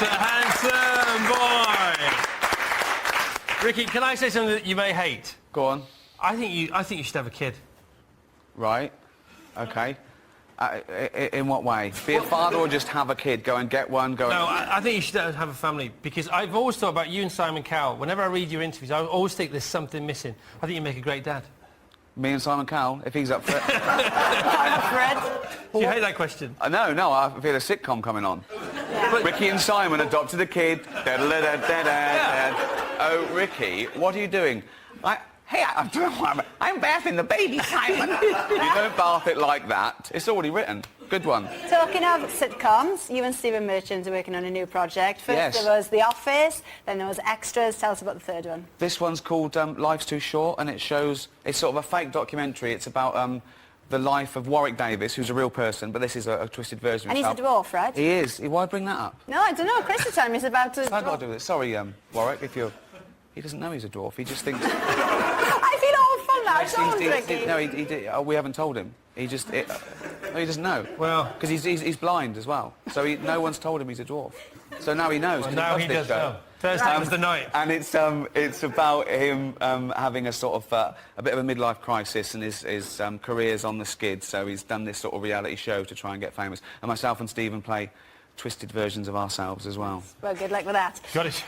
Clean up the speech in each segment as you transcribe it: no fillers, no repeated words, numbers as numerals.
handsome boy. Ricky, can I say something that you may hate? Go on. I think you should have a kid. Right. Okay. In what way? Be a father or just have a kid? Go and get one? Go. No, I think you should have a family, because I've always thought about you and Simon Cowell. Whenever I read your interviews, I always think there's something missing. I think you make a great dad. Me and Simon Cowell, if he's up for it. Do you hate that question? No, I feel a sitcom coming on. Yeah. Ricky and Simon adopted a kid. Oh, Ricky, what are you doing? I'm bathing the baby, Simon. You don't bath it like that. It's already written. Good one. Talking of sitcoms, you and Stephen Merchant are working on a new project. First there was The Office, then there was Extras. Tell us about the third one. This one's called Life's Too Short, and it's sort of a fake documentary. It's about the life of Warwick Davis, who's a real person, but this is a twisted version of himself. And he's a dwarf, right? He is. Why bring that up? No, I don't know. Chris is telling me he's about to... I've got to do this. Sorry, Warwick, if you're... He doesn't know he's a dwarf. He just thinks... I feel awful now. Ricky. No, he did. We haven't told him. He just... he doesn't know. Well... Because he's blind as well. So no one's told him he's a dwarf. So now he knows. Well, now he does know. Thursday was the night. And it's about him having a sort of a bit of a midlife crisis, and his career's on the skid. So he's done this sort of reality show to try and get famous. And myself and Stephen play twisted versions of ourselves as well. Well, good luck with that. Got it.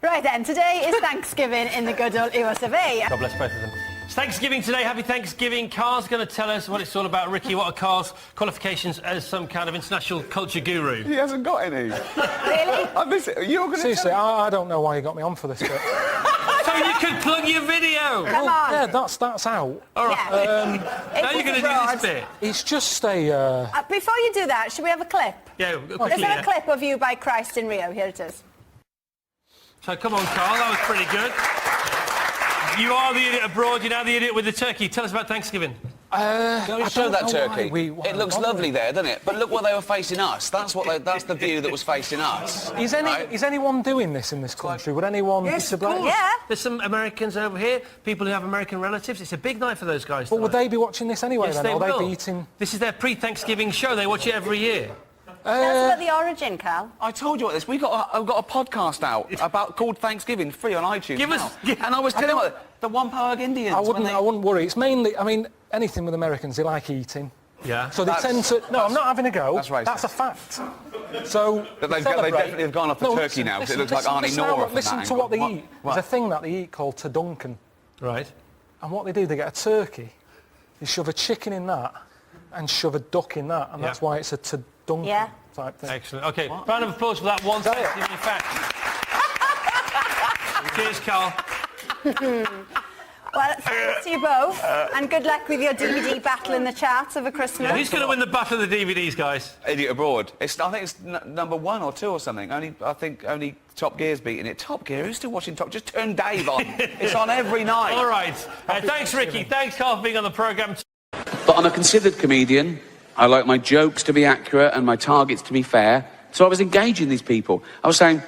Right then, today is Thanksgiving in the good old US of A. God bless both of them. It's Thanksgiving today. Happy Thanksgiving. Karl's going to tell us what it's all about. Ricky, what are Karl's qualifications as some kind of international culture guru? He hasn't got any. Really? You're going to Seriously, I don't know why you got me on for this bit. So you could plug your video. Come on. Yeah, that's out. All right. Yeah. Now you're going to do this bit. It's just a... Before you do that, should we have a clip? Yeah, Is there a clip of you by Christ in Rio? Here it is. So come on, Karl, that was pretty good. You are the idiot abroad, you're now the idiot with the turkey. Tell us about Thanksgiving. Can we show that turkey? It looks lovely there, doesn't it? But look what they were facing us. That's the view that was facing us. Is anyone doing this in this country? Would anyone be to blame? Yeah. There's some Americans over here, people who have American relatives. It's a big night for those guys. But would they be watching this anyway, yes, then? They or will. they be eating... This is their pre-Thanksgiving show. They watch it every year. Tell us about the origin, Karl. I told you about this. I've got a podcast out called Thanksgiving, free on iTunes and I was telling you the Wampanoag Indians. I wouldn't worry. It's mainly, I mean, anything with Americans, they like eating. Yeah. So they tend to... No, I'm not having a go. That's racist. That's a fact. So... They definitely have gone off the turkey now, because it looks like Arnie Nora from Listen that to angle. what they eat. There's a thing that they eat called Tuduncan. Right. And what they do, they get a turkey, they shove a chicken in that, and shove a duck in that, and that's why it's a Tuduncan type thing. Excellent. OK, round of applause for that one Thanksgiving fact. Cheers, Karl. Well, thanks to you both, and good luck with your DVD battle in the charts over Christmas. Yeah, who's going to win the battle of the DVDs, guys? Idiot Abroad. I think it's number 1 or 2 or something. I think only Top Gear's beating it. Top Gear? Who's still watching Top? Just turn Dave on. It's on every night. All right. Thanks, Ricky. Thanks, Karl, for being on the programme. But I'm a considered comedian. I like my jokes to be accurate and my targets to be fair. So I was engaging these people. I was saying,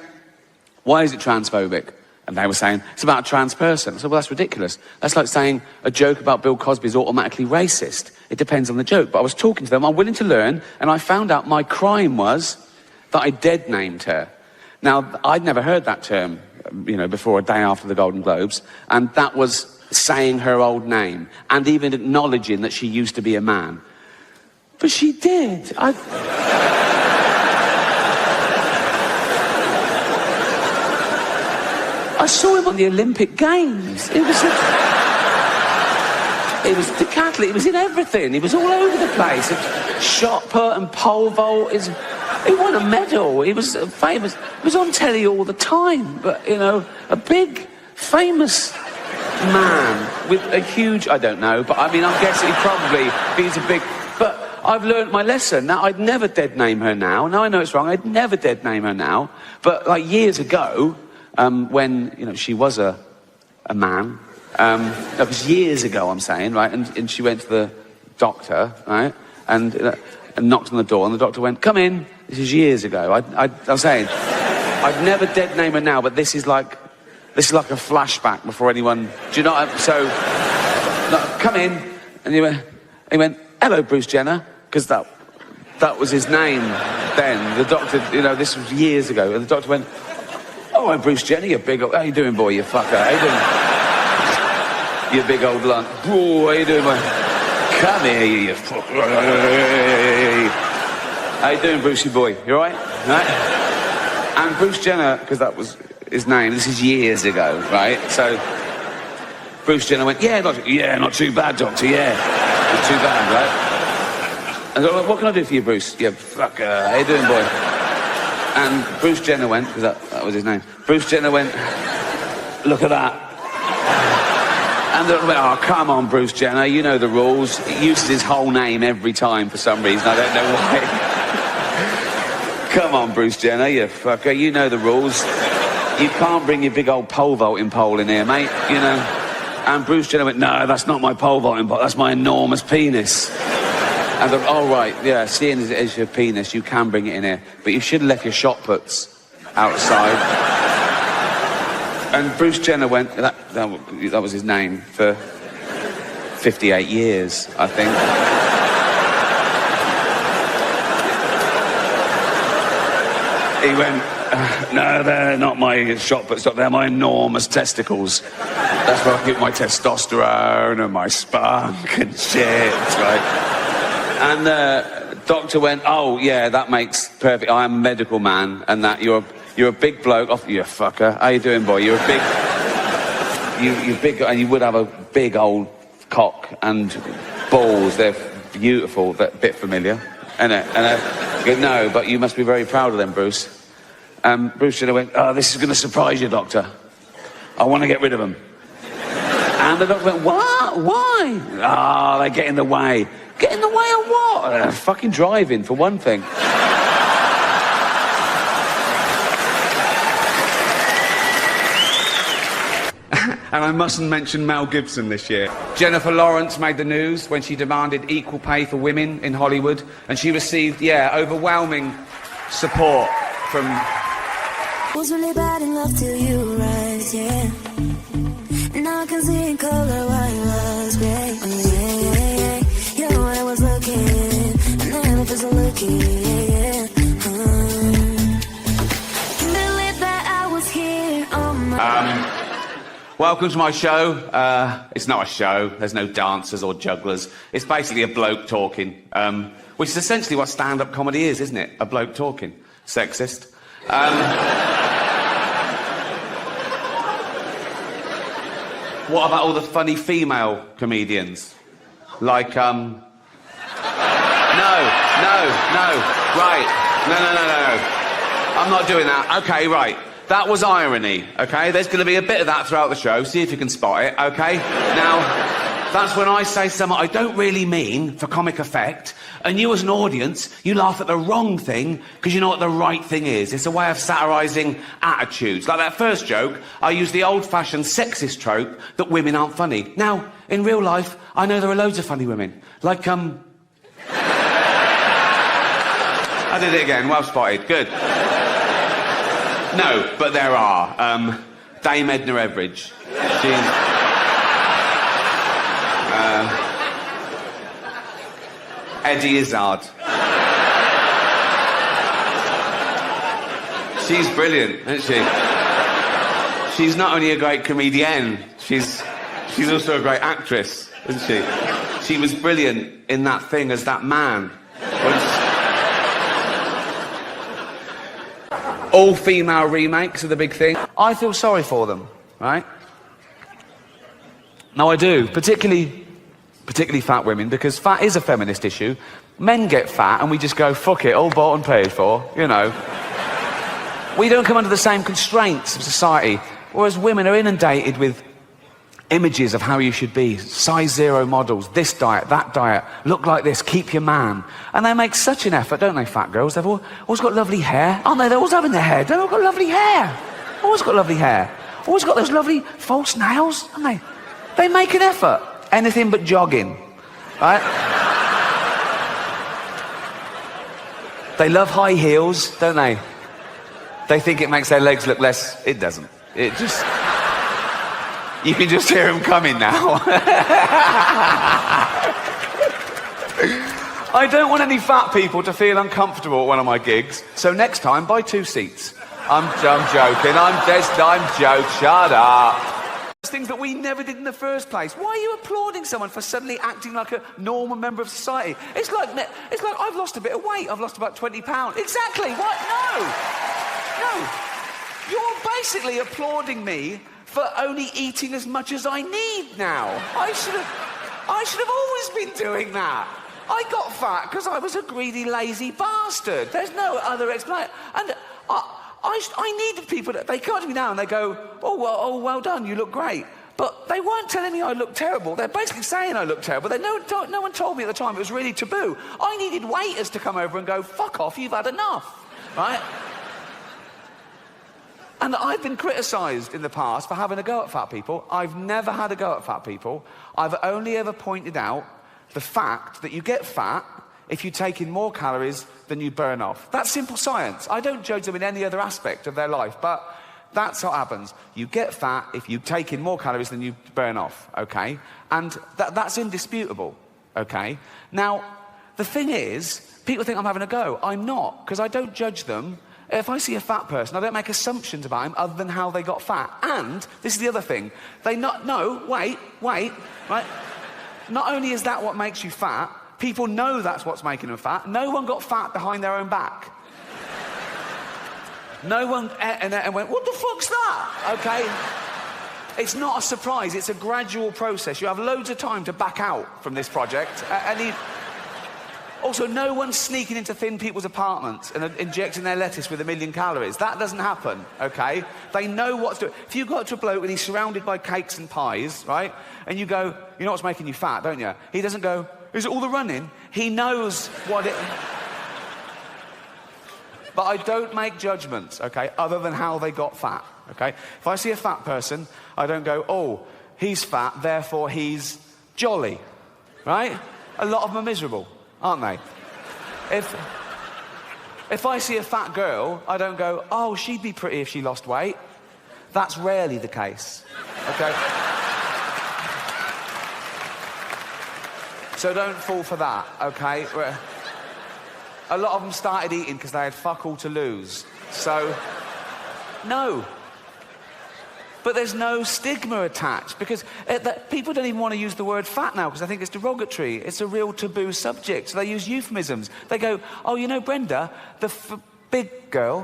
why is it transphobic? And they were saying, it's about a trans person. I said, well, that's ridiculous. That's like saying a joke about Bill Cosby is automatically racist. It depends on the joke. But I was talking to them, I'm willing to learn, and I found out my crime was that I dead-named her. Now, I'd never heard that term, before a day after the Golden Globes, and that was saying her old name, and even acknowledging that she used to be a man. But she did. I saw him on the Olympic Games. It was decathlete. It was in everything. He was all over the place. Shot put and pole vault. He won a medal. He was famous. He was on telly all the time. But, a big, famous man with a huge... I don't know, but I mean, I'm guessing he's a big... But I've learnt my lesson. Now, I'd never dead name her now. Now I know it's wrong. I'd never dead name her now. But, like, years ago... when, she was a man, that was years ago, I'm saying, right, and she went to the doctor, right, and knocked on the door, and the doctor went, come in. This is years ago. I'm saying, I'd never dead name her now, but this is like a flashback before anyone, do you know what so, come in, and he went, hello, Bruce Jenner, because that that was his name then. The doctor, you know, this was years ago, and the doctor went, "Oh, I'm Bruce Jenner, you big old... How you doing, boy, you fucker? How you doing? You big old lunt. Oh, how you doing, boy? Come here, you fucker. How you doing, Brucey boy? You all right? Right? And Bruce Jenner, because that was his name, this is years ago, right? So Bruce Jenner went, yeah, not too bad, doctor, yeah. Not too bad, right? And I was like, what can I do for you, Bruce? Yeah, fucker. How you doing, boy? And Bruce Jenner went, because that was his name. Bruce Jenner went, look at that. And they went, oh, come on, Bruce Jenner, you know the rules. He uses his whole name every time for some reason. I don't know why. Come on, Bruce Jenner, you fucker, you know the rules. You can't bring your big old pole vaulting pole in here, mate, you know. And Bruce Jenner went, no, that's not my pole vaulting pole, that's my enormous penis. And I thought, oh, right, yeah, seeing as it is your penis, you can bring it in here. But you should have left your shot puts outside. And Bruce Jenner went, that was his name, for 58 years, I think. He went, no, they're not my shot puts, they're my enormous testicles. That's where I get my testosterone and my spunk and shit, right? And the doctor went, oh, yeah, that makes perfect. I'm a medical man, and that you're a big bloke. Oh, you fucker. How you doing, boy? You're a big... You're big, and you would have a big old cock and balls. They're beautiful. They're a bit familiar. And go, no, but you must be very proud of them, Bruce. Bruce Jenner went, oh, this is going to surprise you, doctor. I want to get rid of them. And the doctor went, what? Why? Ah, they get in the way. Get in the way of what? Fucking driving, for one thing. And I mustn't mention Mel Gibson this year. Jennifer Lawrence made the news when she demanded equal pay for women in Hollywood, and she received, yeah, overwhelming support from... Was really bad in love till you rise, yeah. Now I can see in color why you was great. Oh, yeah, yeah, yeah. You're what I was looking, and I love is looking, yeah, yeah. Can't believe that I was here on my... Welcome to my show. It's not a show. There's no dancers or jugglers. It's basically a bloke talking, which is essentially what stand-up comedy is, isn't it? A bloke talking. Sexist. What about all the funny female comedians? Like, No. Right. No. I'm not doing that. Okay, right. That was irony, okay? There's going to be a bit of that throughout the show. See if you can spot it, okay? Now, that's when I say something I don't really mean for comic effect, and you as an audience, you laugh at the wrong thing because you know what the right thing is. It's a way of satirising attitudes. Like that first joke, I used the old-fashioned sexist trope that women aren't funny. Now, in real life, I know there are loads of funny women. Like, I did it again. Well spotted. Good. No, but there are. Dame Edna Everage. She's... Eddie Izzard. She's brilliant, isn't she? She's not only a great comedienne, she's also a great actress, isn't she? She was brilliant in that thing as that man. All-female remakes are the big thing. I feel sorry for them, right? No, I do. Particularly fat women, because fat is a feminist issue. Men get fat and we just go, fuck it, all bought and paid for, you know. We don't come under the same constraints of society, whereas women are inundated with images of how you should be, size 0 models, this diet, that diet, look like this, keep your man. And they make such an effort, don't they, fat girls? They've always got lovely hair, aren't they? They're always having their hair. They've all got lovely hair. Always got lovely hair. Always got those lovely false nails, haven't they? They make an effort. Anything but jogging, right? They love high heels, don't they? They think it makes their legs look less... It doesn't. It just... You can just hear them coming now. I don't want any fat people to feel uncomfortable at one of my gigs, so next time, buy 2 seats. I'm joking, I'm joking, shut up. Things that we never did in the first place. Why are you applauding someone for suddenly acting like a normal member of society? It's like I've lost a bit of weight. I've lost about 20 pounds. Exactly. What? No. You're basically applauding me for only eating as much as I need now. I should have always been doing that. I got fat because I was a greedy, lazy bastard. There's no other explanation. And I needed people that, they come to me now and they go, oh, well done, you look great. But they weren't telling me I looked terrible. They're basically saying I look terrible. No one told me at the time. It was really taboo. I needed waiters to come over and go, fuck off, you've had enough, right? And I've been criticised in the past for having a go at fat people. I've never had a go at fat people. I've only ever pointed out the fact that you get fat if you take in more calories than you burn off. That's simple science. I don't judge them in any other aspect of their life, but that's what happens. You get fat if you take in more calories than you burn off, okay? And that's indisputable, okay? Now, the thing is, people think I'm having a go. I'm not, because I don't judge them. If I see a fat person, I don't make assumptions about him other than how they got fat. And, this is the other thing, wait, right? Not only is that what makes you fat, people know that's what's making them fat. No one got fat behind their own back. No one and went, what the fuck's that? Okay? It's not a surprise. It's a gradual process. You have loads of time to back out from this project. Also, no one's sneaking into thin people's apartments and injecting their lettuce with 1 million calories. That doesn't happen, okay? They know what's doing. If you go up to a bloke and he's surrounded by cakes and pies, right? And you go, you know what's making you fat, don't you? He doesn't go, is it all the running? He knows what it... But I don't make judgments, okay, other than how they got fat, okay? If I see a fat person, I don't go, oh, he's fat, therefore he's jolly, right? A lot of them are miserable, aren't they? If I see a fat girl, I don't go, oh, she'd be pretty if she lost weight. That's rarely the case, okay? So don't fall for that, okay? A lot of them started eating because they had fuck all to lose. So, no. But there's no stigma attached because people don't even want to use the word fat now because they think it's derogatory. It's a real taboo subject. So they use euphemisms. They go, oh, you know Brenda, the big girl.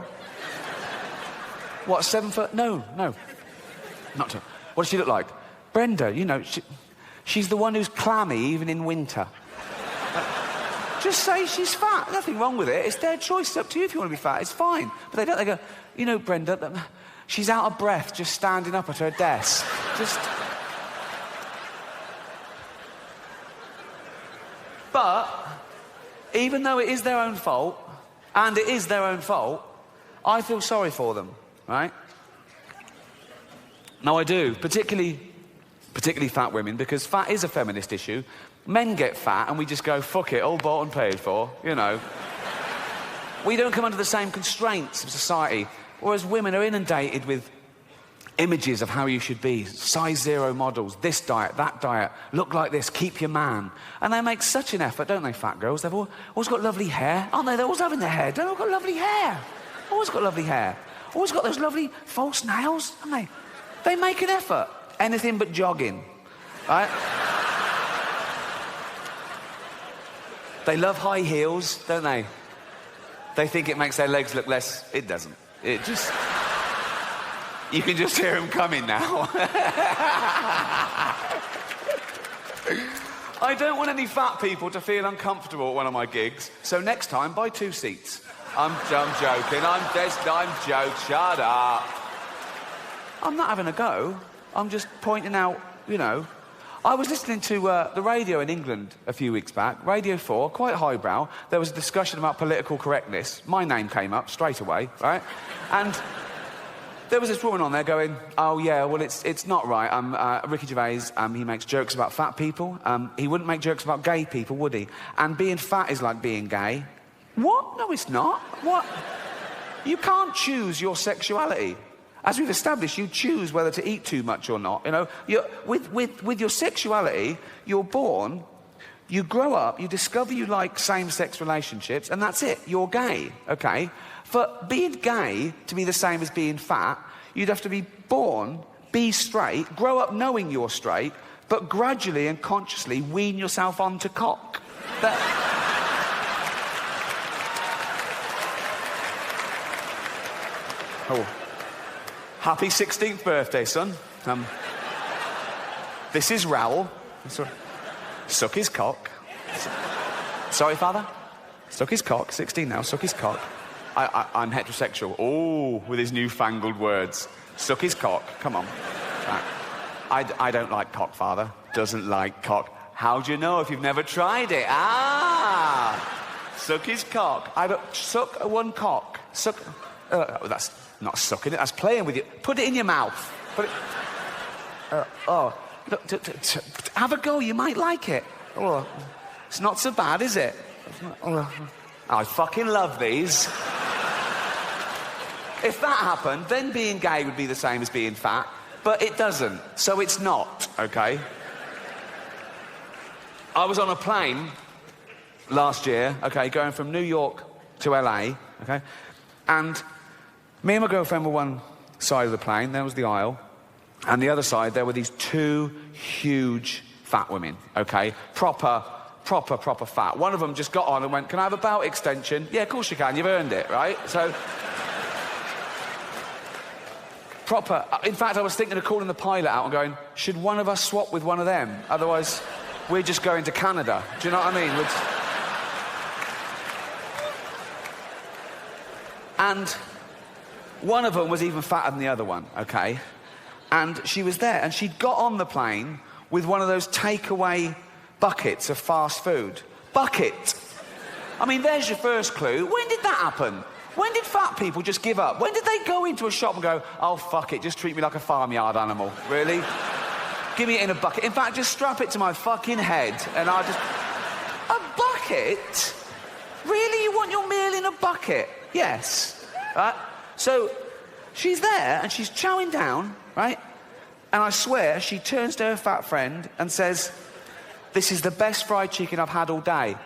What, 7 foot? No. Not so. What does she look like? Brenda, you know, she's the one who's clammy even in winter. Just say she's fat. Nothing wrong with it. It's their choice. It's up to you if you want to be fat. It's fine. But they don't. They go, you know, Brenda, she's out of breath just standing up at her desk. But even though it is their own fault, and it is their own fault, I feel sorry for them, right? No, I do. Particularly fat women, because fat is a feminist issue. Men get fat and we just go, fuck it, all bought and paid for, you know. We don't come under the same constraints of society, whereas women are inundated with images of how you should be, size 0 models, this diet, that diet, look like this, keep your man. And they make such an effort, don't they, fat girls? They've always got lovely hair, aren't they? They're always having their hair. They've all got lovely hair. Always got lovely hair. Always got those lovely false nails, haven't they? They make an effort. Anything but jogging, right? They love high heels, don't they? They think it makes their legs look less... It doesn't. It just... You can just hear them coming now. I don't want any fat people to feel uncomfortable at one of my gigs, so next time, buy 2 seats. I'm joking. I'm joking. Shut up. I'm not having a go. I'm just pointing out, you know... I was listening to the radio in England a few weeks back, Radio 4, quite highbrow. There was a discussion about political correctness. My name came up straight away, right? And there was this woman on there going, oh, yeah, well, it's not right. Ricky Gervais, he makes jokes about fat people. He wouldn't make jokes about gay people, would he? And being fat is like being gay. What? No, it's not. What? You can't choose your sexuality. As we've established, you choose whether to eat too much or not. You know, with your sexuality, you're born You grow up, you discover you like same-sex relationships, and that's it. You're gay, okay? For being gay to be the same as being fat, you'd have to be born, be straight, grow up knowing you're straight, but gradually and consciously wean yourself onto cock. Oh. Happy 16th birthday, son. This is Raoul. Suck his cock. Sorry, father? Suck his cock. 16 now, suck his cock. I'm heterosexual. Oh, with his newfangled words. Suck his cock. Come on. Right. I don't like cock, father. Doesn't like cock. How do you know if you've never tried it? Suck his cock. Suck one cock. Suck... that's not sucking it, that's playing with you. Put it in your mouth. Put it... Look, have a go, you might like it. Oh, it's not so bad, is it? I fucking love these. If that happened, then being gay would be the same as being fat, but it doesn't, so it's not, okay? I was on a plane last year, okay, going from New York to LA, okay, and me and my girlfriend were one side of the plane, there was the aisle, and the other side, there were these two huge fat women, okay? Proper fat. One of them just got on and went, "Can I have a belt extension?" "Yeah, of course you can, you've earned it," right? So... proper... In fact, I was thinking of calling the pilot out and going, should one of us swap with one of them? Otherwise, we're just going to Canada. Do you know what I mean? And one of them was even fatter than the other one, okay? And she was there, and she'd got on the plane with one of those takeaway buckets of fast food. Bucket! I mean, there's your first clue. When did that happen? When did fat people just give up? When did they go into a shop and go, "Oh, fuck it, just treat me like a farmyard animal"? Really? Give me it in a bucket. In fact, just strap it to my fucking head, and I'll just... A bucket? Really? You want your meal in a bucket? Yes. Right? So, she's there, and she's chowing down, right? And I swear, she turns to her fat friend and says, "This is the best fried chicken I've had all day."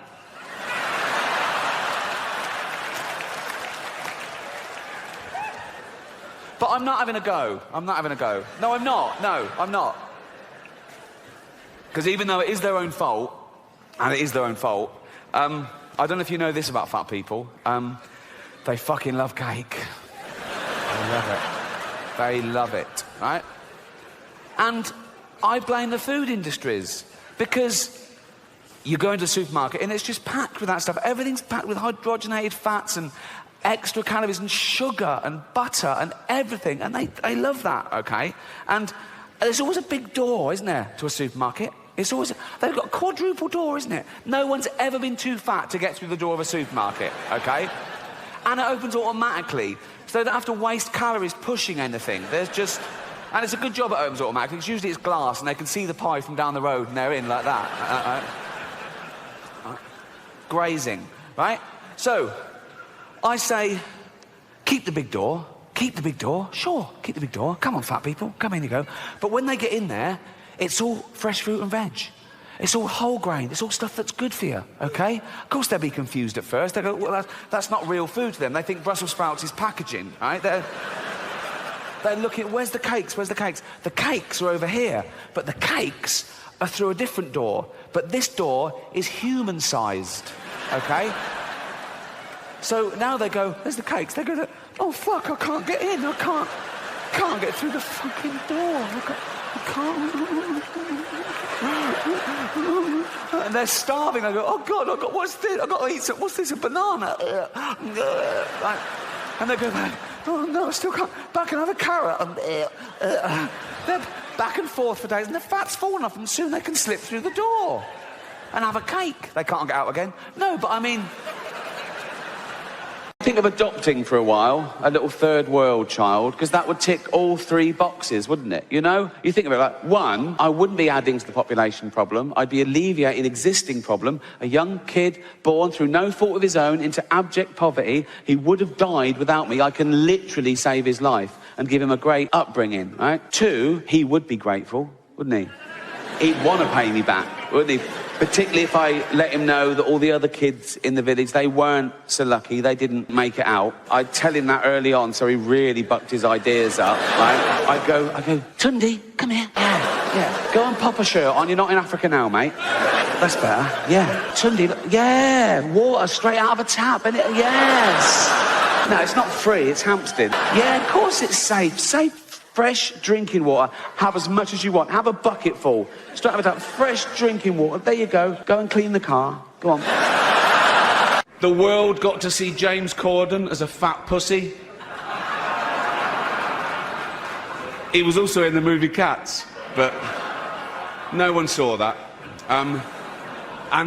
But I'm not having a go. I'm not having a go. No, I'm not. No, I'm not. Because even though it is their own fault, and it is their own fault, I don't know if you know this about fat people, they fucking love cake. They love it. They love it, right? And I blame the food industries, because you go into a supermarket and it's just packed with that stuff. Everything's packed with hydrogenated fats and extra calories and sugar and butter and everything, and they love that, okay? And there's always a big door, isn't there, to a supermarket? It's always... They've got a quadruple door, isn't it? No one's ever been too fat to get through the door of a supermarket, okay? And it opens automatically, so they don't have to waste calories pushing anything. There's just... And it's a good job it opens automatically, because usually it's glass and they can see the pie from down the road and they're in like that. Grazing, right? So... I say, keep the big door, sure, keep the big door, come on fat people, come in you go. But when they get in there, it's all fresh fruit and veg. It's all whole grain, it's all stuff that's good for you, okay? Of course they'll be confused at first, they go, well, that's not real food to them. They think Brussels sprouts is packaging, right? They're looking, where's the cakes, where's the cakes? The cakes are over here, but the cakes are through a different door. But this door is human-sized, okay? So now they go, there's the cakes. They go, "Oh, fuck, I can't get in. I can't get through the fucking door. I can't." And they're starving. I go, "Oh, God, what's this? I've got to eat some, what's this, a banana?" Like, and they go back, "Oh, no, I still can't. Back and have a carrot." They're back and forth for days, and the fat's fallen off them. Soon they can slip through the door and have a cake. They can't get out again. No, but I mean... Think of adopting for a while, a little third world child, because that would tick all three boxes, wouldn't it? You know? You think of it like, one, I wouldn't be adding to the population problem, I'd be alleviating an existing problem. A young kid born through no fault of his own into abject poverty, he would have died without me. I can literally save his life and give him a great upbringing, right? Two, he would be grateful, wouldn't he? He'd want to pay me back, wouldn't he? Particularly if I let him know that all the other kids in the village, they weren't so lucky, they didn't make it out. I'd tell him that early on, so he really bucked his ideas up, right? I'd go, Tundi, come here. Yeah. Go and pop a shirt on, you're not in Africa now, mate. That's better. Yeah. Tundi, yeah, water straight out of a tap, innit? Yes. No, it's not free, it's Hampstead. Yeah, of course it's safe. Safe. Fresh drinking water. Have as much as you want. Have a bucket full. Straight out of a tap. Fresh drinking water. There you go. Go and clean the car. Go on. The world got to see James Corden as a fat pussy. He was also in the movie Cats, but no one saw that. And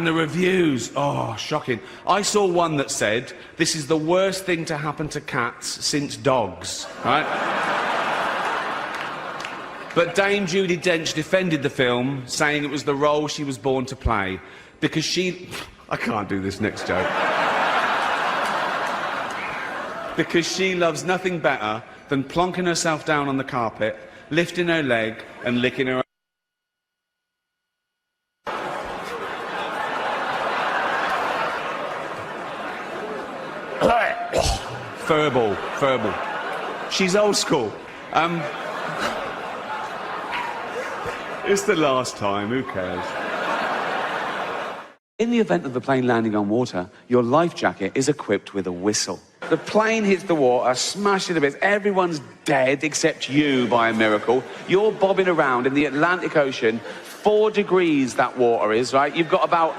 the reviews, oh, shocking. I saw one that said, this is the worst thing to happen to cats since dogs, right? But Dame Judi Dench defended the film, saying it was the role she was born to play, because she... I can't do this next joke. Because she loves nothing better than plonking herself down on the carpet, lifting her leg and licking her... Furball. She's old school. It's the last time, who cares? In the event of the plane landing on water, your life jacket is equipped with a whistle. The plane hits the water, smashes to bits, everyone's dead except you by a miracle. You're bobbing around in the Atlantic Ocean, 4 degrees that water is, right? You've got about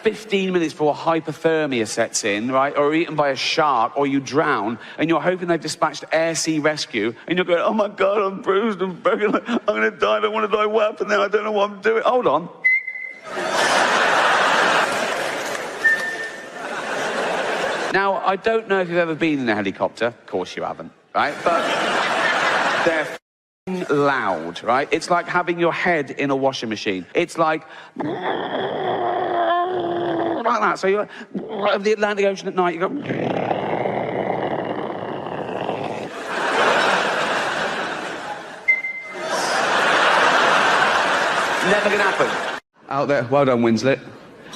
15 minutes before hypothermia sets in, right? Or eaten by a shark, or you drown, and you're hoping they've dispatched air sea rescue, and you're going, oh my God, I'm bruised and broken, I'm going to die, I don't want to die, what happened now, I don't know what I'm doing. Hold on. Now, I don't know if you've ever been in a helicopter. Of course you haven't, right? But they're f***ing loud, right? It's like having your head in a washing machine. It's like that. So you're over the Atlantic Ocean at night, you go... Never gonna happen. Out there, well done, Winslet.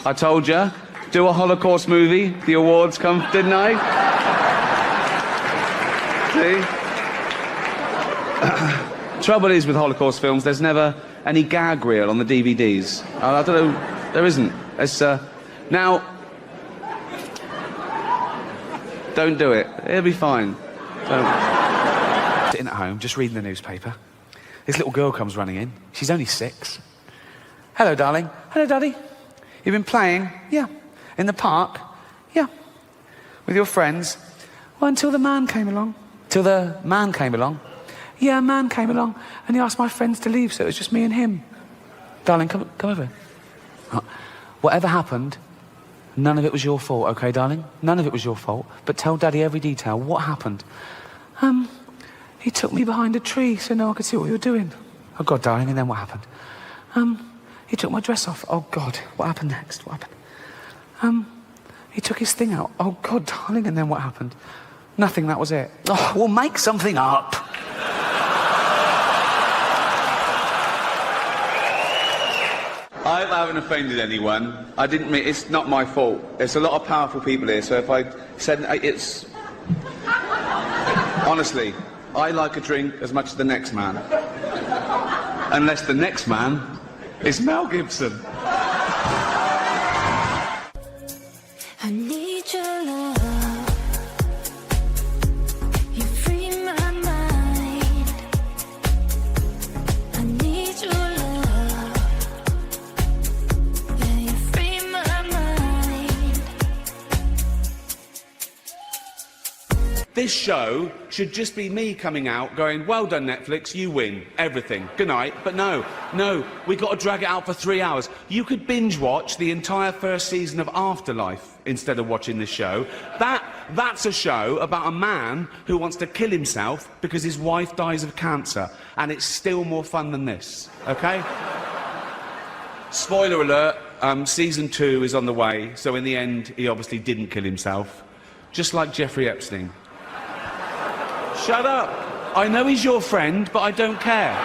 I told you, do a Holocaust movie, the awards come, didn't I? See? Trouble is with Holocaust films, there's never any gag reel on the DVDs. I don't know, there isn't. It's, now, don't do it. It'll be fine. Don't. Sitting at home, just reading the newspaper. This little girl comes running in. She's only 6. Hello, darling. Hello, Daddy. You've been playing? Yeah. In the park? Yeah. With your friends? Well, until the man came along. Till the man came along? Yeah, a man came along, and he asked my friends to leave, so it was just me and him. Darling, come over. Whatever happened, none of it was your fault, okay, darling? None of it was your fault. But tell Daddy every detail. What happened? He took me behind a tree so no one could see what we were doing. Oh, God, darling, and then what happened? He took my dress off. Oh, God, what happened next? What happened? He took his thing out. Oh, God, darling, and then what happened? Nothing, that was it. Oh, well, make something up. I hope I haven't offended anyone. I didn't mean... It's not my fault. There's a lot of powerful people here, so if I said... It's... Honestly, I like a drink as much as the next man. Unless the next man is Mel Gibson. I need your love. You free my mind. I need your love. Yeah, you free my mind. This show should just be me coming out going, well done, Netflix, you win everything. Good night. But no, we got to drag it out for 3 hours. You could binge watch the entire first season of Afterlife instead of watching this show. That's a show about a man who wants to kill himself because his wife dies of cancer, and it's still more fun than this, okay? Spoiler alert, season 2 is on the way, so in the end, he obviously didn't kill himself, just like Jeffrey Epstein. Shut up! I know he's your friend, but I don't care.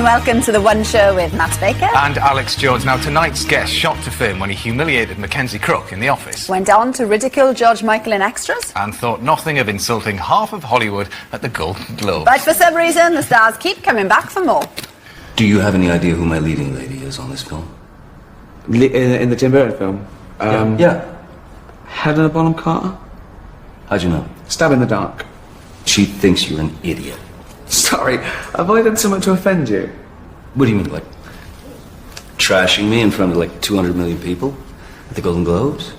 welcome to The One Show with Matt Baker. And Alex Jones. Now, tonight's guest shot to fame when he humiliated Mackenzie Crook in The Office. Went on to ridicule George Michael in Extras. And thought nothing of insulting half of Hollywood at the Golden Globes. But for some reason, the stars keep coming back for more. Do you have any idea who my leading lady is on this film? In the Tim Burton film? Yeah. Helena Bonham Carter? How'd you know? Stab in the dark. She thinks you're an idiot. Sorry, have I done something to offend you? What do you mean, like, trashing me in front of, like, 200 million people at the Golden Globes?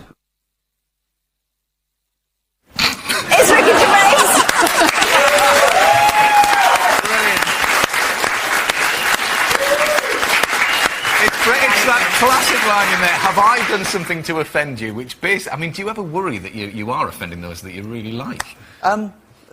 It's Ricky Gervais! It's that classic line in there, have I done something to offend you? Which basically, I mean, do you ever worry that you are offending those that you really like?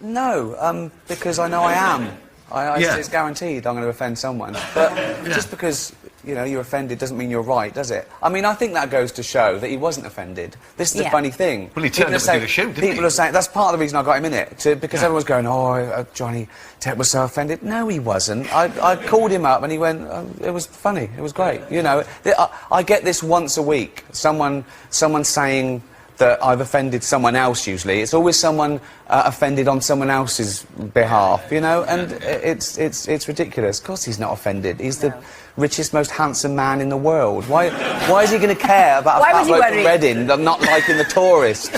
No, because I know I am. It's guaranteed I'm going to offend someone. But just because, you know, you're offended doesn't mean you're right, does it? I mean, I think that goes to show that he wasn't offended. This is the funny thing. Well, he turned up to do the show, didn't he? People are saying, that's part of the reason I got him in it, because everyone's going, oh, Johnny Depp was so offended. No, he wasn't. I called him up and he went, it was funny, it was great. You know, I get this once a week, someone saying that I've offended someone else usually. It's always someone offended on someone else's behalf, you know, and it's ridiculous. Of course he's not offended. He's the richest, most handsome man in the world. Why is he going to care about a fat bloke from Reading not liking the tourist?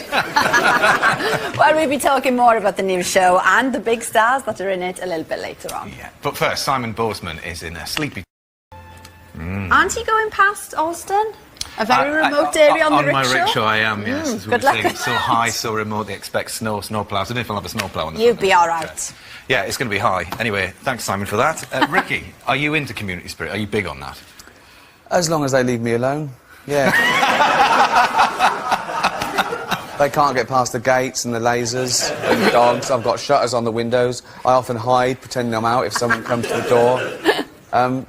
Well, we'll be talking more about the new show and the big stars that are in it a little bit later on. Yeah, but first, Simon Boseman is in a sleepy... Aren't he going past Alston? A very remote area on the rickshaw? On my rickshaw, I am, yes. As we good were luck. saying, it's so high, so remote, they expect snowplows. I don't know if I'll have a snowplow on the You'll front be of the all right. rickshaw. Yeah, it's going to be high. Anyway, thanks, Simon, for that. Ricky, are you into community spirit? Are you big on that? As long as they leave me alone, yeah. They can't get past the gates and the lasers and the dogs. I've got shutters on the windows. I often hide, pretending I'm out if someone comes to the door.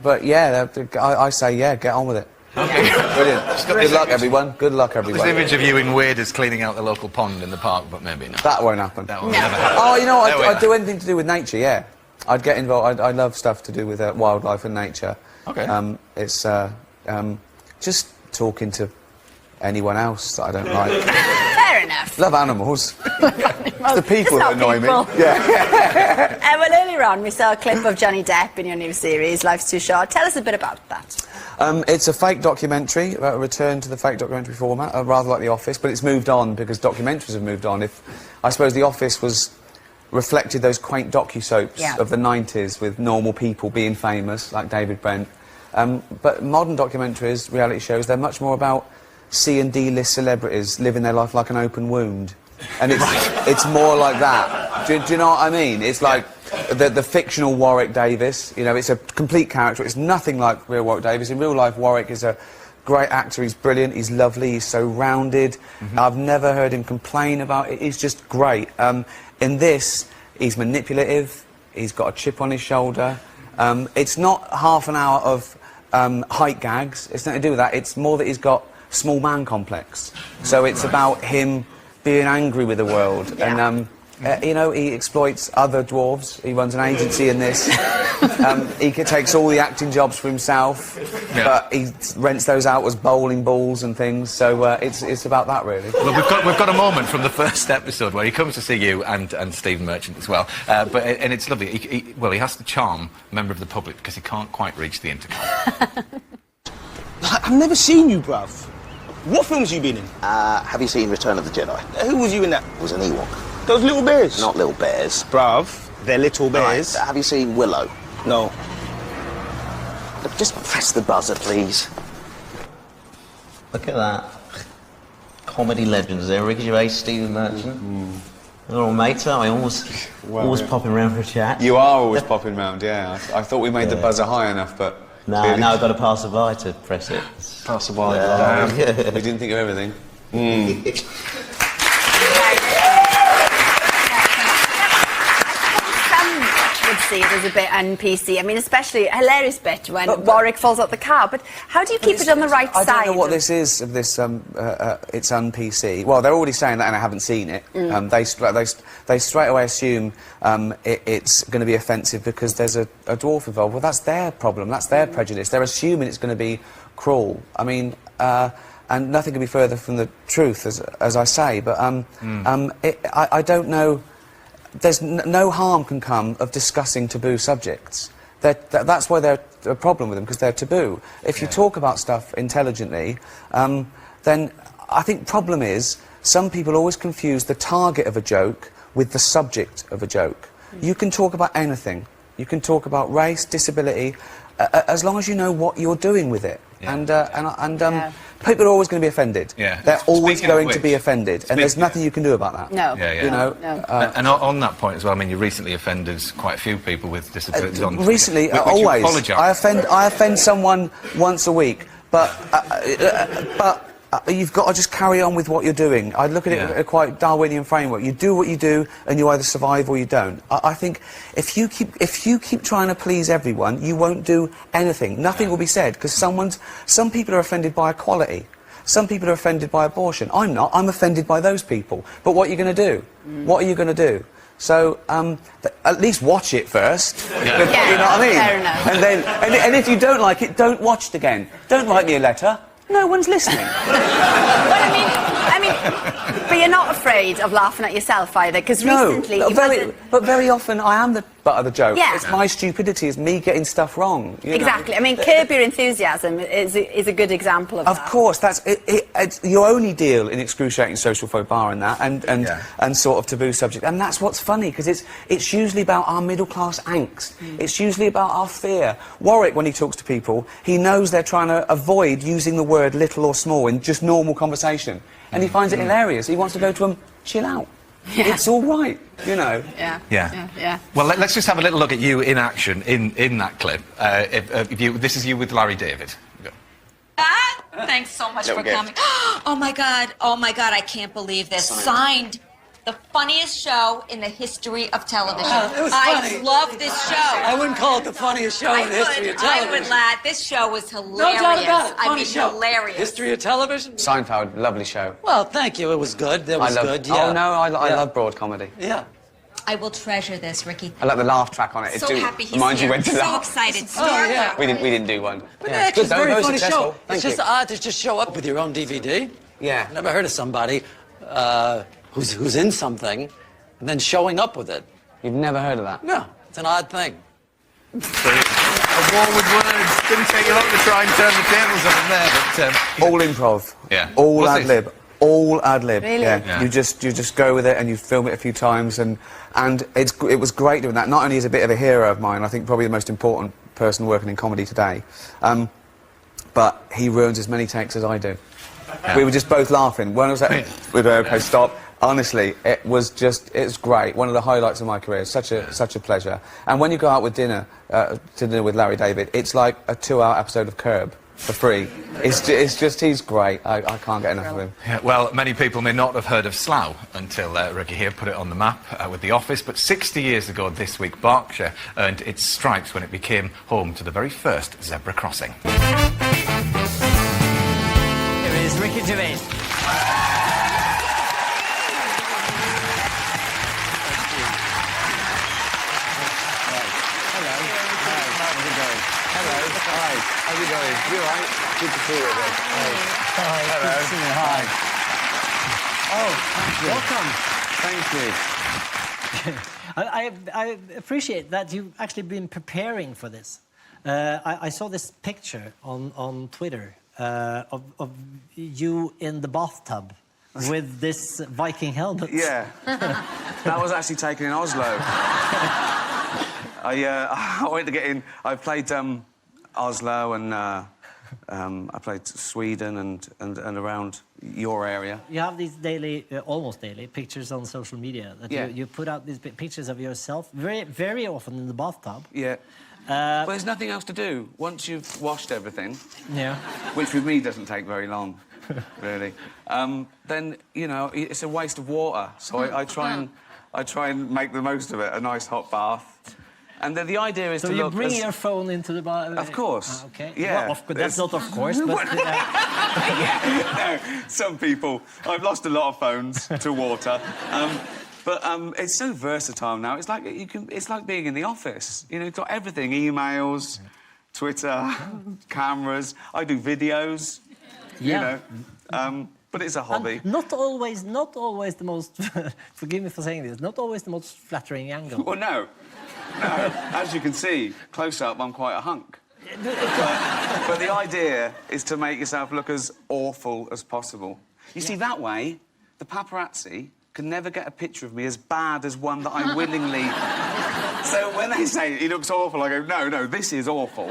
But yeah, I say, yeah, get on with it. Okay. Brilliant. Good luck, everyone. Good luck, everyone. There's an image of you in waders cleaning out the local pond in the park, but maybe not. That won't happen. That will never happen. Oh, you know, I'd do anything to do with nature, yeah. I'd get involved. I love stuff to do with wildlife and nature. Okay. It's just talking to anyone else that I don't like. Fair enough. Love animals. It's the people that annoy me. People. Yeah. Well, earlier on, we saw a clip of Johnny Depp in your new series, Life's Too Short. Tell us a bit about that. It's a fake documentary, about a return to the fake documentary format, rather like The Office, but it's moved on because documentaries have moved on. I suppose The Office reflected those quaint docu-soaps of the 90s with normal people being famous, like David Brent. But modern documentaries, reality shows, they're much more about C and D-list celebrities living their life like an open wound. And it's more like that. Do you know what I mean? It's like the fictional Warwick Davis. You know, it's a complete character. It's nothing like real Warwick Davis. In real life, Warwick is a great actor. He's brilliant. He's lovely. He's so rounded. I've never heard him complain about it. He's just great. In this, he's manipulative. He's got a chip on his shoulder. It's not half an hour of height gags. It's nothing to do with that. It's more that he's got small man complex. So it's about him being angry with the world. And, you know, he exploits other dwarves. He runs an agency in this. He takes all the acting jobs for himself, but he rents those out as bowling balls and things. So it's about that, really. Well, we've got a moment from the first episode where he comes to see you and Stephen Merchant as well. And it's lovely. He has to charm a member of the public because he can't quite reach the intercom. I've never seen you, bruv. What films you been in? Have you seen Return of the Jedi? Who was you in that? It was an Ewok. Those little bears? Not little bears. Bruv, they're little bears. Right. Have you seen Willow? No. Look, just press the buzzer, please. Look at that. Comedy legends there. Ricky Gervais, Stephen Merchant. We're all mates, aren't we? Always popping round for a chat. You are always popping round, yeah. I thought we made the buzzer high enough, but... No, I've got to pass a by to press it. Pass a by. We didn't think of everything. Some would see it as a bit un-PC. I mean, especially a hilarious bit when Warwick falls out the car. But how do you keep it on the right side? I don't know what this is of this. It's un-PC. Well, they're already saying that, and I haven't seen it. They straight away assume it's going to be offensive because there's a dwarf involved. Well, that's their problem. That's their prejudice. They're assuming it's going to be cruel. I mean, and nothing can be further from the truth, as I say. But I don't know. There's no harm can come of discussing taboo subjects. That's why they're a problem with them, because they're taboo. If you talk about stuff intelligently, then I think problem is some people always confuse the target of a joke with the subject of a joke. You can talk about anything. You can talk about race, disability, as long as you know what you're doing with it. People are always going to be offended. They're always going to be offended, and there's nothing you can do about that. No. You know. And on that point as well, I mean, you recently offended quite a few people with disabilities on Twitter. Recently, always. I offend someone once a week, but you've got to just carry on with what you're doing. I look at it in a quite Darwinian framework. You do what you do, and you either survive or you don't. I think if you keep trying to please everyone, you won't do anything. Nothing will be said, because some people are offended by equality. Some people are offended by abortion. I'm not. I'm offended by those people. But what are you going to do? What are you going to do? So, at least watch it first. You know what I mean? Fair enough. And if you don't like it, don't watch it again. Don't write me a letter. No one's listening. I mean, but you're not afraid of laughing at yourself either, because recently... But very often I am the butt of the joke. Yeah. It's my stupidity, it's me getting stuff wrong. Exactly. I mean, Curb Your Enthusiasm is a good example of that. Of course, it's your only deal in excruciating social faux pas and that, and sort of taboo subject. And that's what's funny, because it's usually about our middle-class angst. It's usually about our fear. Warwick, when he talks to people, he knows they're trying to avoid using the word little or small in just normal conversation. And he finds it hilarious. He wants to go to them, chill out. It's all right, you know. Yeah. Well, let's just have a little look at you in action in that clip. This is you with Larry David. Go. Thanks so much for coming. Oh my God, I can't believe this. Signed. The funniest show in the history of television. It was I funny. love this show. I wouldn't call it the funniest show in the history of television. I would laugh. This show was hilarious. No doubt about it. Funny show. Hilarious. History of television? Seinfeld, lovely show. Well, thank you. It was good. It was good, Oh, no, I love broad comedy. Yeah. I will treasure this, Ricky. I like the laugh track on it. So happy he's reminds here. you when to So laugh. excited. Oh, yeah. We didn't do one. But actually, it's a very funny show. Thank It's just odd to just show up with your own DVD. Yeah. I've never heard of somebody who's in something and then showing up with it. You've never heard of that? No. It's an odd thing. A war with words. Didn't take you long to try and turn the tables on him there, but... all improv. Yeah. All ad-lib. All ad-lib. Really? Yeah. You just go with it and you film it a few times, and it was great doing that. Not only is he a bit of a hero of mine, I think probably the most important person working in comedy today, but he ruins as many takes as I do. We were just both laughing. When I was like, okay, stop. Honestly, it's great. One of the highlights of my career. Such a pleasure. And when you go out with dinner with Larry David, it's like a 2-hour episode of Curb for free. It's just he's great. I can't get enough of him. Yeah, well, many people may not have heard of Slough until Ricky here put it on the map with The Office, but 60 years ago this week, Berkshire earned its stripes when it became home to the very first zebra crossing. Here is Ricky Gervais. How's it going? You all right? Good to see you again. Hi. Hello. Good to see you. Hi. Oh, thank you. Welcome. Thank you. I appreciate that you've actually been preparing for this. I saw this picture on Twitter of you in the bathtub with this Viking helmet. Yeah. That was actually taken in Oslo. I went to get in. I played Oslo and I played Sweden and around your area. You have these daily, almost daily, pictures on social media that you put out these pictures of yourself very, very often in the bathtub. Yeah. But there's nothing else to do once you've washed everything. Yeah. Which with me doesn't take very long, really. Then you know it's a waste of water. So I try and make the most of it. A nice hot bath. And the idea is so to you look bring as... your phone into the bar? Of course. Okay. Yeah. Well, that's not of course, but... Yeah, no, some people... I've lost a lot of phones to water. But it's so versatile now. It's like it's like being in the office. You know, you've got everything: emails, Twitter, cameras. I do videos. Yeah. You know, but it's a hobby. And not always the most. Forgive me for saying this. Not always the most flattering angle. Well, no. As you can see, close up, I'm quite a hunk. But the idea is to make yourself look as awful as possible. You see, that way, the paparazzi can never get a picture of me as bad as one that I willingly... So when they say he looks awful, I go, no, this is awful.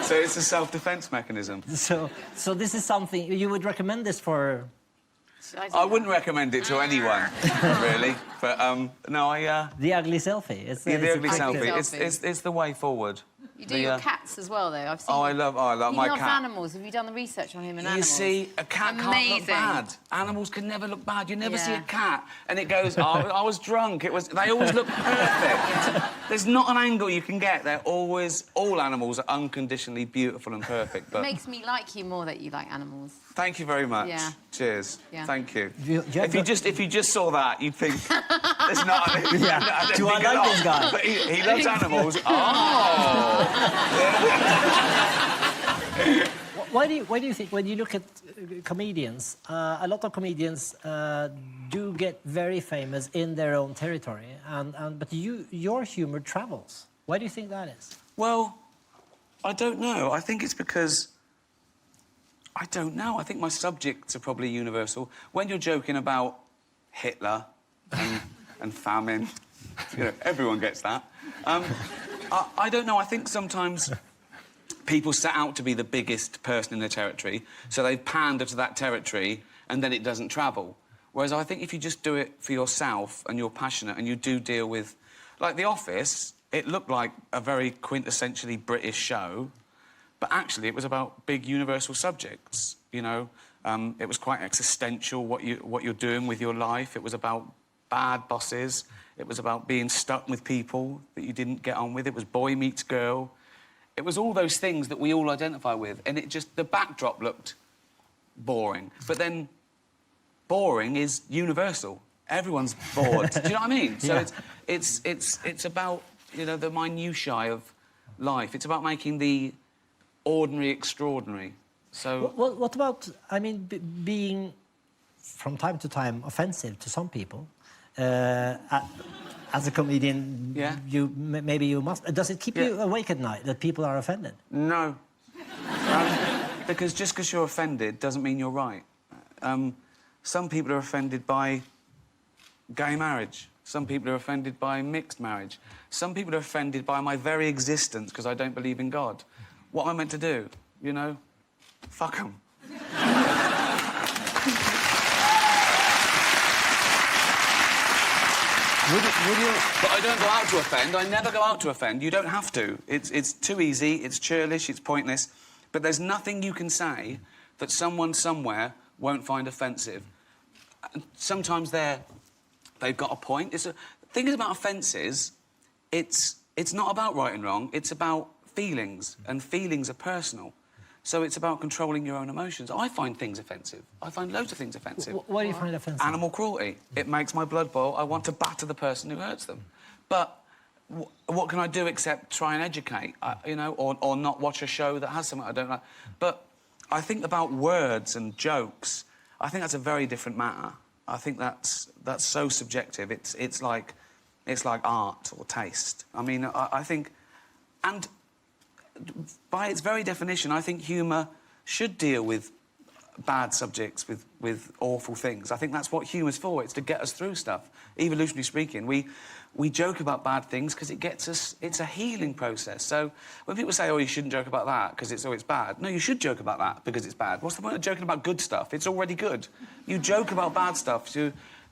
So it's a self-defence mechanism. So this is something... You would recommend this for... I wouldn't recommend it to anyone, really. But, no, I... The ugly selfie. It's the ugly selfie. It's the way forward. You do your cats as well, though. I've seen. Oh, I love my cat. He loves animals. Have you done the research on him and animals? You see, a cat can't look bad. Animals can never look bad. You never see a cat and it goes, oh, I was drunk. They always look perfect. There's not an angle you can get. They're always... All animals are unconditionally beautiful and perfect, but... It makes me like you more that you like animals. Thank you very much. Yeah. Cheers. Yeah. Thank you. If you just saw that, you'd think there's not. Yeah. Do I like this guy? But he loves animals. Oh. Why do you think when you look at comedians, a lot of comedians do get very famous in their own territory, but your humour travels. Why do you think that is? Well, I don't know. I think it's because. I don't know. I think my subjects are probably universal. When you're joking about Hitler and famine, you know, everyone gets that. I don't know. I think sometimes people set out to be the biggest person in their territory, so they pander to that territory, and then it doesn't travel. Whereas I think if you just do it for yourself and you're passionate and you do deal with... Like The Office, it looked like a very quintessentially British show, but actually, it was about big universal subjects, you know. It was quite existential, what you're doing with your life. It was about bad bosses. It was about being stuck with people that you didn't get on with. It was boy meets girl. It was all those things that we all identify with. And it just... The backdrop looked boring. But then boring is universal. Everyone's bored. Do you know what I mean? Yeah. So it's about, you know, the minutiae of life. It's about making the... ordinary extraordinary. So what about, I mean, being from time to time offensive to some people? As a comedian, maybe you must. Does it keep you awake at night that people are offended? No. Because just because you're offended doesn't mean you're right. Some people are offended by gay marriage. Some people are offended by mixed marriage. Some people are offended by my very existence because I don't believe in God. What am I meant to do? You know? Fuck them. Would you? But I don't go out to offend. I never go out to offend. You don't have to. It's too easy, it's churlish, it's pointless. But there's nothing you can say that someone somewhere won't find offensive. Sometimes they've got a point. The thing is about offences, it's not about right and wrong, it's about feelings, and feelings are personal. So it's about controlling your own emotions. I find things offensive. I find loads of things offensive. What do you find offensive? Animal cruelty. It makes my blood boil. I want to batter the person who hurts them. But what can I do except try and educate, you know, or not watch a show that has something I don't like? But I think about words and jokes. I think that's a very different matter. I think that's so subjective. It's like art or taste. I mean, I think, and by its very definition, I think humour should deal with bad subjects, with awful things. I think that's what humour's for. It's to get us through stuff. Evolutionarily speaking, we joke about bad things because it gets us... It's a healing process. So when people say, oh, you shouldn't joke about that because it's bad. No, you should joke about that because it's bad. What's the point of joking about good stuff? It's already good. You joke about bad stuff.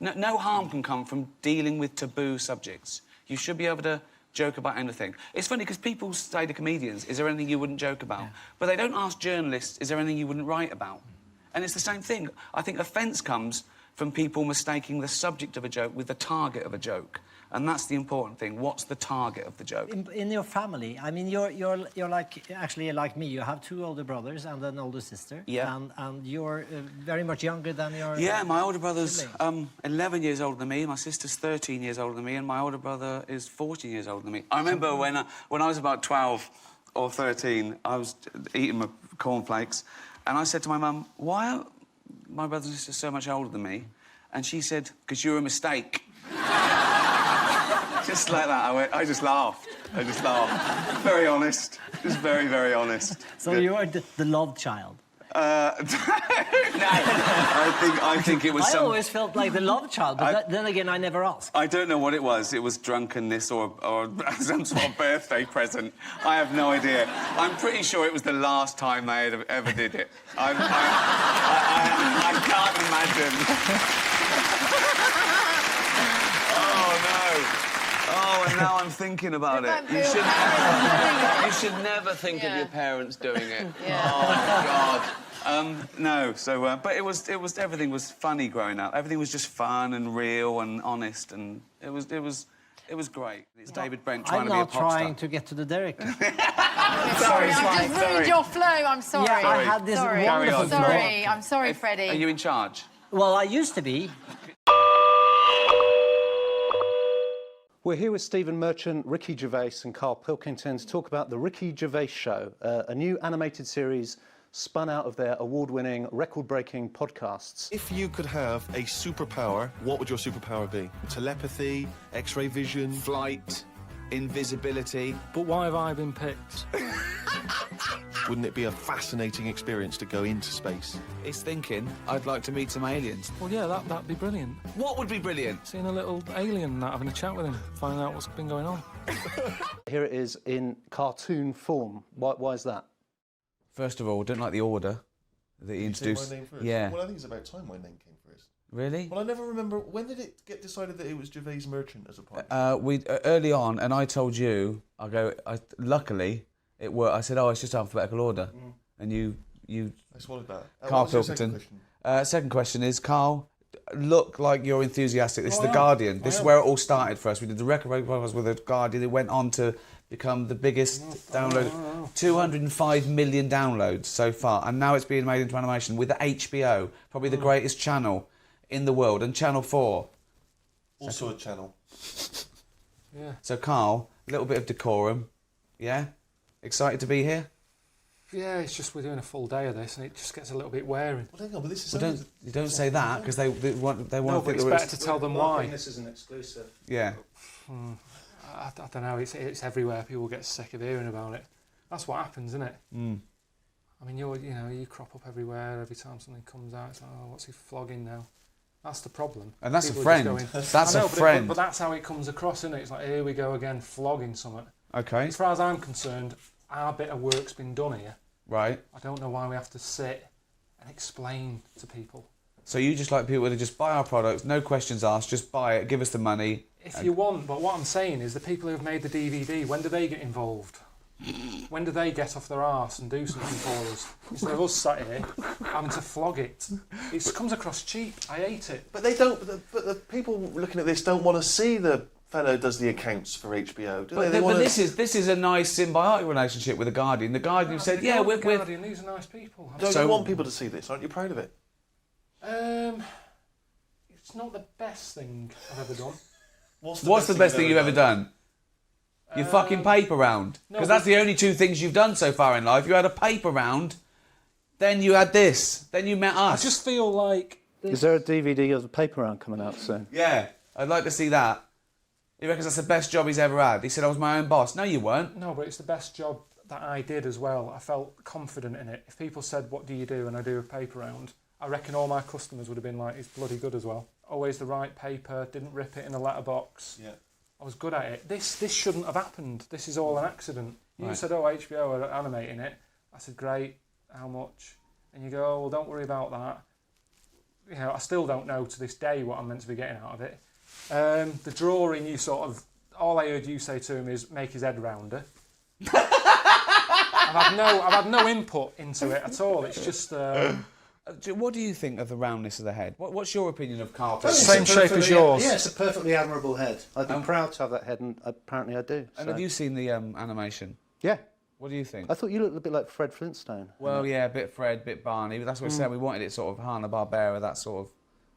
No harm can come from dealing with taboo subjects. You should be able to joke about anything. It's funny because people say to comedians, is there anything you wouldn't joke about? Yeah. But they don't ask journalists, is there anything you wouldn't write about? And it's the same thing. I think offence comes from people mistaking the subject of a joke with the target of a joke. And that's the important thing. What's the target of the joke? In your family, I mean, you're like actually like me. You have 2 older brothers and an older sister. Yeah. And you're very much younger than your. Yeah, my older brother's siblings. 11 years older than me. My sister's 13 years older than me, and my older brother is 14 years older than me. I remember when I was about 12 or 13, I was eating my cornflakes, and I said to my mum, "Why are my brother and sister so much older than me?" And she said, "'Cause you're a mistake." Just like that, I just laughed. Very honest. Just very, very honest. So you are the love child. No, I think it was. I always felt like the love child, but then again, I never asked. I don't know what it was. It was drunkenness or some sort of birthday present. I have no idea. I'm pretty sure it was the last time they ever did it. I can't imagine. Oh, and now I'm thinking about it. You should never think of your parents doing it. Yeah. Oh, God. No, so... but it was... Everything was funny growing up. Everything was just fun and real and honest, and it was great. It's David Brent trying to be a pop star. I'm not trying to get to the Derek. Sorry, I've just ruined your flow. I'm sorry. Yeah, I had this wonderful flow. Sorry, I'm sorry, Freddie. Are you in charge? Well, I used to be. We're here with Stephen Merchant, Ricky Gervais and Karl Pilkington to talk about The Ricky Gervais Show, a new animated series spun out of their award-winning, record-breaking podcasts. If you could have a superpower, what would your superpower be? Telepathy, X-ray vision, flight, invisibility. But why have I been picked? Wouldn't it be a fascinating experience to go into space? He's thinking, I'd like to meet some aliens. Well, yeah, that'd be brilliant. What would be brilliant? Seeing a little alien and that, having a chat with him, finding out what's been going on. Here it is in cartoon form. Why is that? First of all, I don't like the order that he introduced. My name first? Yeah. Well, I think it's about time my name came first. Really? Well, I never remember... When did it get decided that it was Gervais Merchant as a part? Early on, and I told you, luckily... It worked. I said, "Oh, it's just alphabetical order," and you. I swallowed that. Karl Pilkington. Second question is, Karl, look like you're enthusiastic. This is The Guardian. This is where it all started for us. We did the record podcast with The Guardian. It went on to become the biggest download, 205 million downloads so far, and now it's being made into animation with HBO, probably the greatest channel in the world, and Channel 4. Also a channel. Yeah. So, Karl, a little bit of decorum, yeah. Excited to be here? Yeah, it's just we're doing a full day of this, and it just gets a little bit wearing. Well, hang on, but this is. You don't say that because they want. No, but it's better to tell them why. This is an exclusive. Yeah. I don't know. It's everywhere. People get sick of hearing about it. That's what happens, isn't it? Mm. I mean, you crop up everywhere every time something comes out. It's like, oh, what's he flogging now? That's the problem. And that's People a friend. That's a friend. But that's how it comes across, isn't it? It's like, here we go again, flogging something. Okay. As far as I'm concerned, our bit of work's been done here. Right. I don't know why we have to sit and explain to people. So you just like people to just buy our products, no questions asked, just buy it, give us the money. If you want, but what I'm saying is the people who have made the DVD, when do they get involved? When do they get off their arse and do something for us? Instead of us sat here having to flog it. It comes across cheap. I hate it. But they don't. But the people looking at this don't want to see the fellow who does the accounts for HBO, do they? But this is a nice symbiotic relationship with The Guardian. The Guardian said, yeah, we're... Guardian, these are nice people. Don't you want people to see this? Aren't you proud of it? It's not the best thing I've ever done. What's the best thing you've ever done? Your fucking paper round. Because that's the only two things you've done so far in life. You had a paper round, then you had this, then you met us. I just feel like... Is there a DVD of the paper round coming out soon? Yeah, I'd like to see that. He reckons that's the best job he's ever had. He said I was my own boss. No, you weren't. No, but it's the best job that I did as well. I felt confident in it. If people said, what do you do? And I do a paper round, I reckon all my customers would have been like, it's bloody good as well. Always the right paper, didn't rip it in a letterbox. Yeah. I was good at it. This shouldn't have happened. This is all an accident. You Right. said, oh, HBO are animating it. I said, great, how much? And you go, oh, well, don't worry about that. You know, I still don't know to this day what I'm meant to be getting out of it. The drawing, you sort of, all I heard you say to him is make his head rounder. I've had no input into it at all. It's just, What do you think of the roundness of the head? What's your opinion of Karl? Same shape as yours. Yeah, it's a perfectly admirable head. I'd be proud to have that head, and apparently I do. And have you seen the animation? Yeah. What do you think? I thought you looked a bit like Fred Flintstone. Well, yeah, a bit Fred, a bit Barney. But that's what I said. We wanted it sort of Hanna-Barbera, that sort of,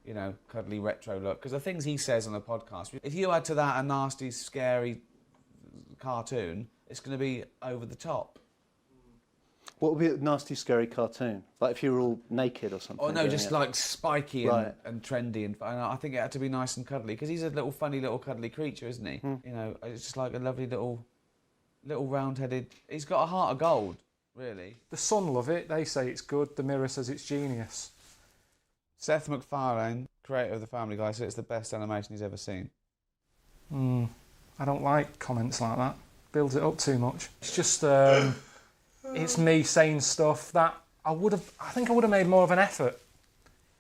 you know, cuddly retro look. Because the things he says on the podcast, if you add to that a nasty, scary cartoon, it's going to be over the top. What would be a nasty, scary cartoon? Like if you were all naked or something? Oh, no, just like spiky and, Right. and trendy. And I think it had to be nice and cuddly. Because he's a little funny little cuddly creature, isn't he? You know, it's just like a lovely little round-headed... He's got a heart of gold, really. The Sun love it. They say it's good. The Mirror says it's genius. Seth MacFarlane, creator of The Family Guy, said it's the best animation he's ever seen. I don't like comments like that. Builds it up too much. It's just... it's me saying stuff that I think I would have made more of an effort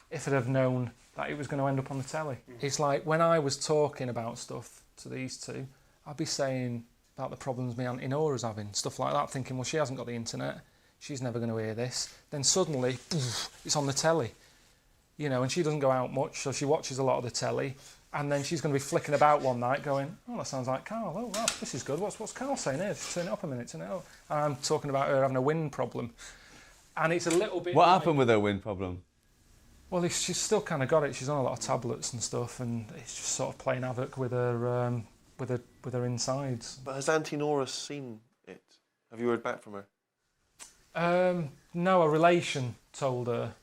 if I'd have known that it was going to end up on the telly. It's like when I was talking about stuff to these two, I'd be saying about the problems my Auntie Nora's having, stuff like that, thinking, well, she hasn't got the internet, she's never going to hear this. Then suddenly, it's on the telly, you know, and she doesn't go out much, so she watches a lot of the telly, and then she's going to be flicking about one night going, oh, that sounds like Karl. Oh, wow, this is good. What's Karl saying here? Just turn it up a minute, turn it up. And I'm talking about her having a wind problem. And it's a little bit... What happened with her wind problem? Well, she's still kind of got it. She's on a lot of tablets and stuff, and it's just sort of playing havoc with her, with her insides. But has Auntie Nora seen it? Have you heard back from her? No, a relation told her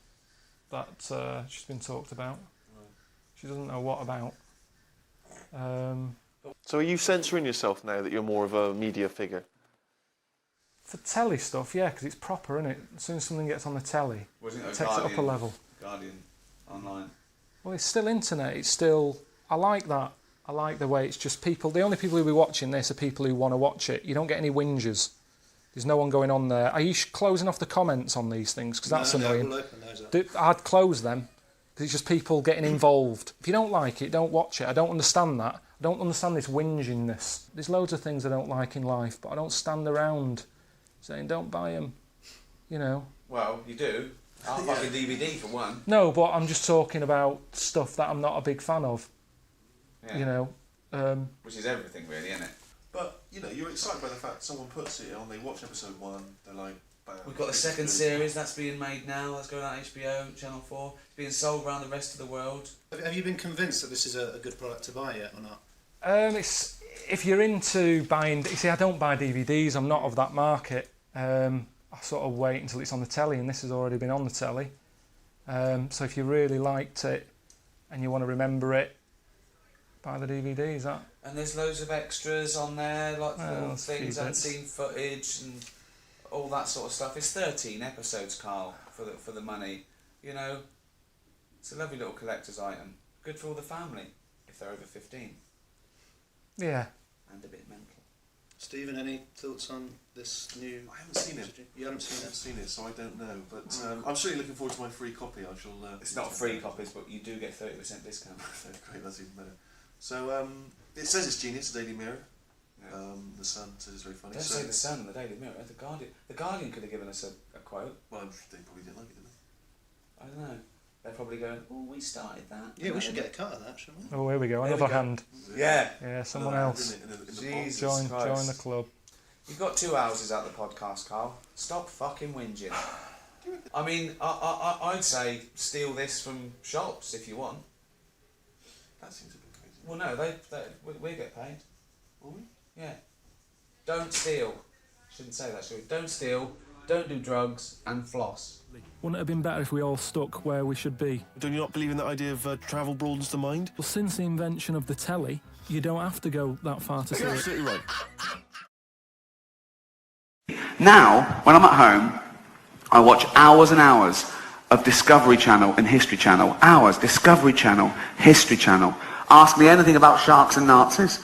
that she's been talked about. She doesn't know what about. So are you censoring yourself now that you're more of a media figure? For telly stuff, yeah, because it's proper, isn't it? As soon as something gets on the telly, it takes it up a level. Guardian online. Well, it's still internet. It's still... I like that. I like the way it's just people... The only people who will be watching this are people who want to watch it. You don't get any whingers. There's no one going on there. Are you closing off the comments on these things? Because that's annoying. We'll open those up. I'd close them. It's just people getting involved. If you don't like it, don't watch it. I don't understand that. I don't understand this whingingness. There's loads of things I don't like in life, but I don't stand around saying, don't buy them, you know. Well, you do. I'll buy a DVD for one. No, but I'm just talking about stuff that I'm not a big fan of, you know. Which is everything, really, isn't it? But, you know, you're excited by the fact someone puts it on, they watch episode 1, they're like, bam. We've got the second series, that's being made now, that's going on HBO, Channel 4, being sold around the rest of the world. Have you been convinced that this is a good product to buy yet or not? It's, if you're into buying... You see, I don't buy DVDs, I'm not of that market. I sort of wait until it's on the telly, and this has already been on the telly. So if you really liked it and you want to remember it, buy the DVDs. And there's loads of extras on there, like little things, unseen footage and all that sort of stuff. It's 13 episodes, Karl, for the money. You know, it's a lovely little collector's item. Good for all the family, if they're over 15. Yeah. And a bit mental. Stephen, any thoughts on this new... I haven't seen it. You haven't seen it? I haven't seen it, so I don't know. But I'm certainly looking forward to my free copy. I shall... It's not free copies, but you do get 30% discount. Great, that's even better. So, it says it's genius, the Daily Mirror. Yeah. The Sun says it's very funny. Don't say the Sun and the Daily Mirror. The Guardian. The Guardian could have given us a quote. Well, they probably didn't like it, did they? I don't know. They're probably going, oh, we started that. Yeah, we should get a cut of that, shouldn't we? Oh, here we go. Another hand. Yeah. Yeah, someone else. Jesus Join Christ. the club. You've got 2 houses at the podcast, Karl. Stop fucking whinging. I mean, I'd say steal this from shops if you want. That seems a bit crazy. Well, no, we get paid. Will we? Yeah. Don't steal. Shouldn't say that, should we? Don't steal, don't do drugs, and floss. Wouldn't it have been better if we all stuck where we should be? Don't you not believe in the idea of travel broadens the mind? Well, since the invention of the telly, you don't have to go that far to see You're it. absolutely right. Now, when I'm at home, I watch hours and hours of Discovery Channel and History Channel. Hours. Discovery Channel, History Channel. Ask me anything about sharks and Nazis.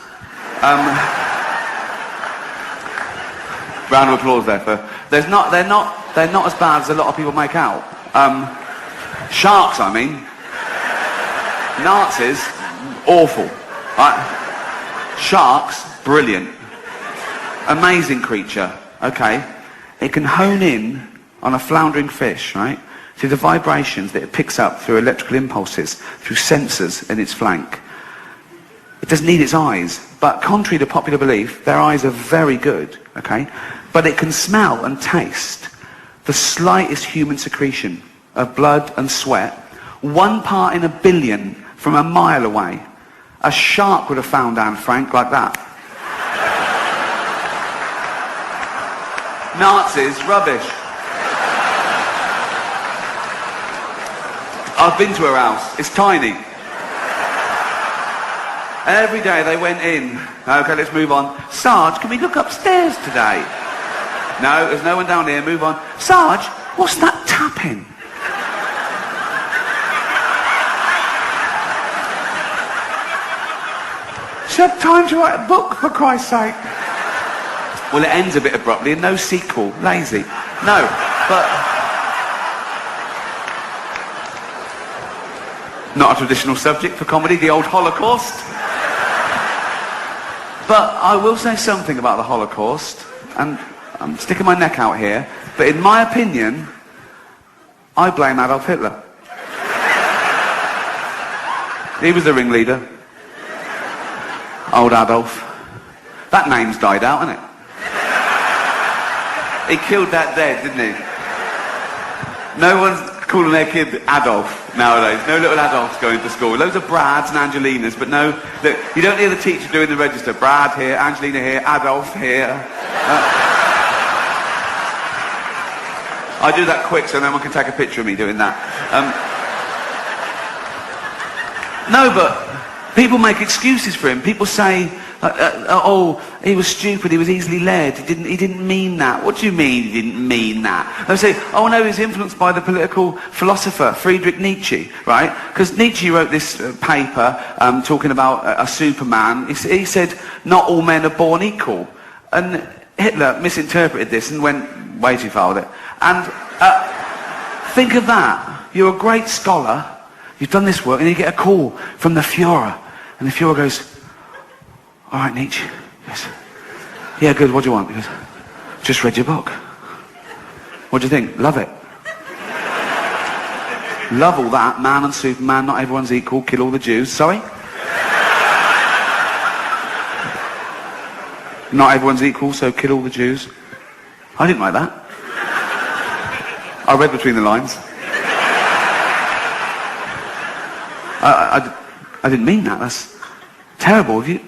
Round of applause there for... They're not as bad as a lot of people make out. Sharks, I mean. Nazis, awful. Right? Sharks, brilliant. Amazing creature, okay? It can hone in on a floundering fish, right? See, the vibrations that it picks up through electrical impulses, through sensors in its flank. It doesn't need its eyes, but contrary to popular belief, their eyes are very good, okay? But it can smell and taste the slightest human secretion of blood and sweat, 1 part in a billion from a mile away. A shark would have found Anne Frank like that. Nazis, rubbish. I've been to her house. It's tiny. Every day they went in. Okay, let's move on. Sarge, can we look upstairs today? No, there's no one down here. Move on. Sarge, what's that tapping? She had time to write a book, for Christ's sake. Well, it ends a bit abruptly and no sequel. Lazy. No, but... Not a traditional subject for comedy, the old Holocaust. But I will say something about the Holocaust, and I'm sticking my neck out here, but in my opinion, I blame Adolf Hitler. He was the ringleader. Old Adolf. That name's died out, hasn't it? He killed that dead, didn't he? No one's calling their kid Adolf nowadays. No little Adolfs going to school. Loads of Brads and Angelinas, but no... Look, you don't hear the teacher doing the register. Brad here, Angelina here, Adolf here. I do that quick so no one can take a picture of me doing that. No, but people make excuses for him. People say, oh, he was stupid, he was easily led, he didn't mean that. What do you mean he didn't mean that? They say, oh no, he was influenced by the political philosopher Friedrich Nietzsche, right? Because Nietzsche wrote this paper talking about a Superman. He said, not all men are born equal. And Hitler misinterpreted this and went way too far with it. And think of that. You're a great scholar, you've done this work, and you get a call from the Führer. And the Führer goes, all right, Nietzsche. Yes. Yeah, good. What do you want? He goes, just read your book. What do you think? Love it. Love all that. Man and Superman, not everyone's equal, kill all the Jews. Sorry? Not everyone's equal, so kill all the Jews. I didn't like that. I read between the lines. I didn't mean that. That's terrible. You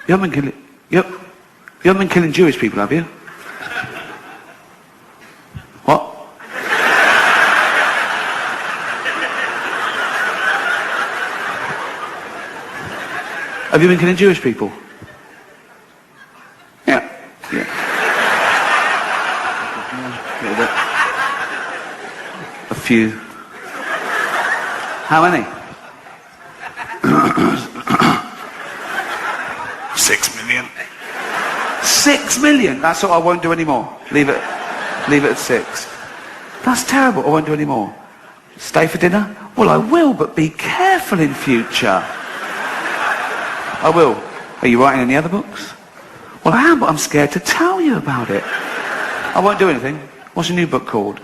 haven't been killing... You haven't been killing Jewish people, have you? What? Have you been killing Jewish people? Yeah. Yeah. A few. How many? 6 million. 6 million? That's all. I won't do any more. Leave it at 6. That's terrible. I won't do any more. Stay for dinner? Well, I will, but be careful in future. I will. Are you writing any other books? Well, I am, but I'm scared to tell you about it. I won't do anything. What's your new book called?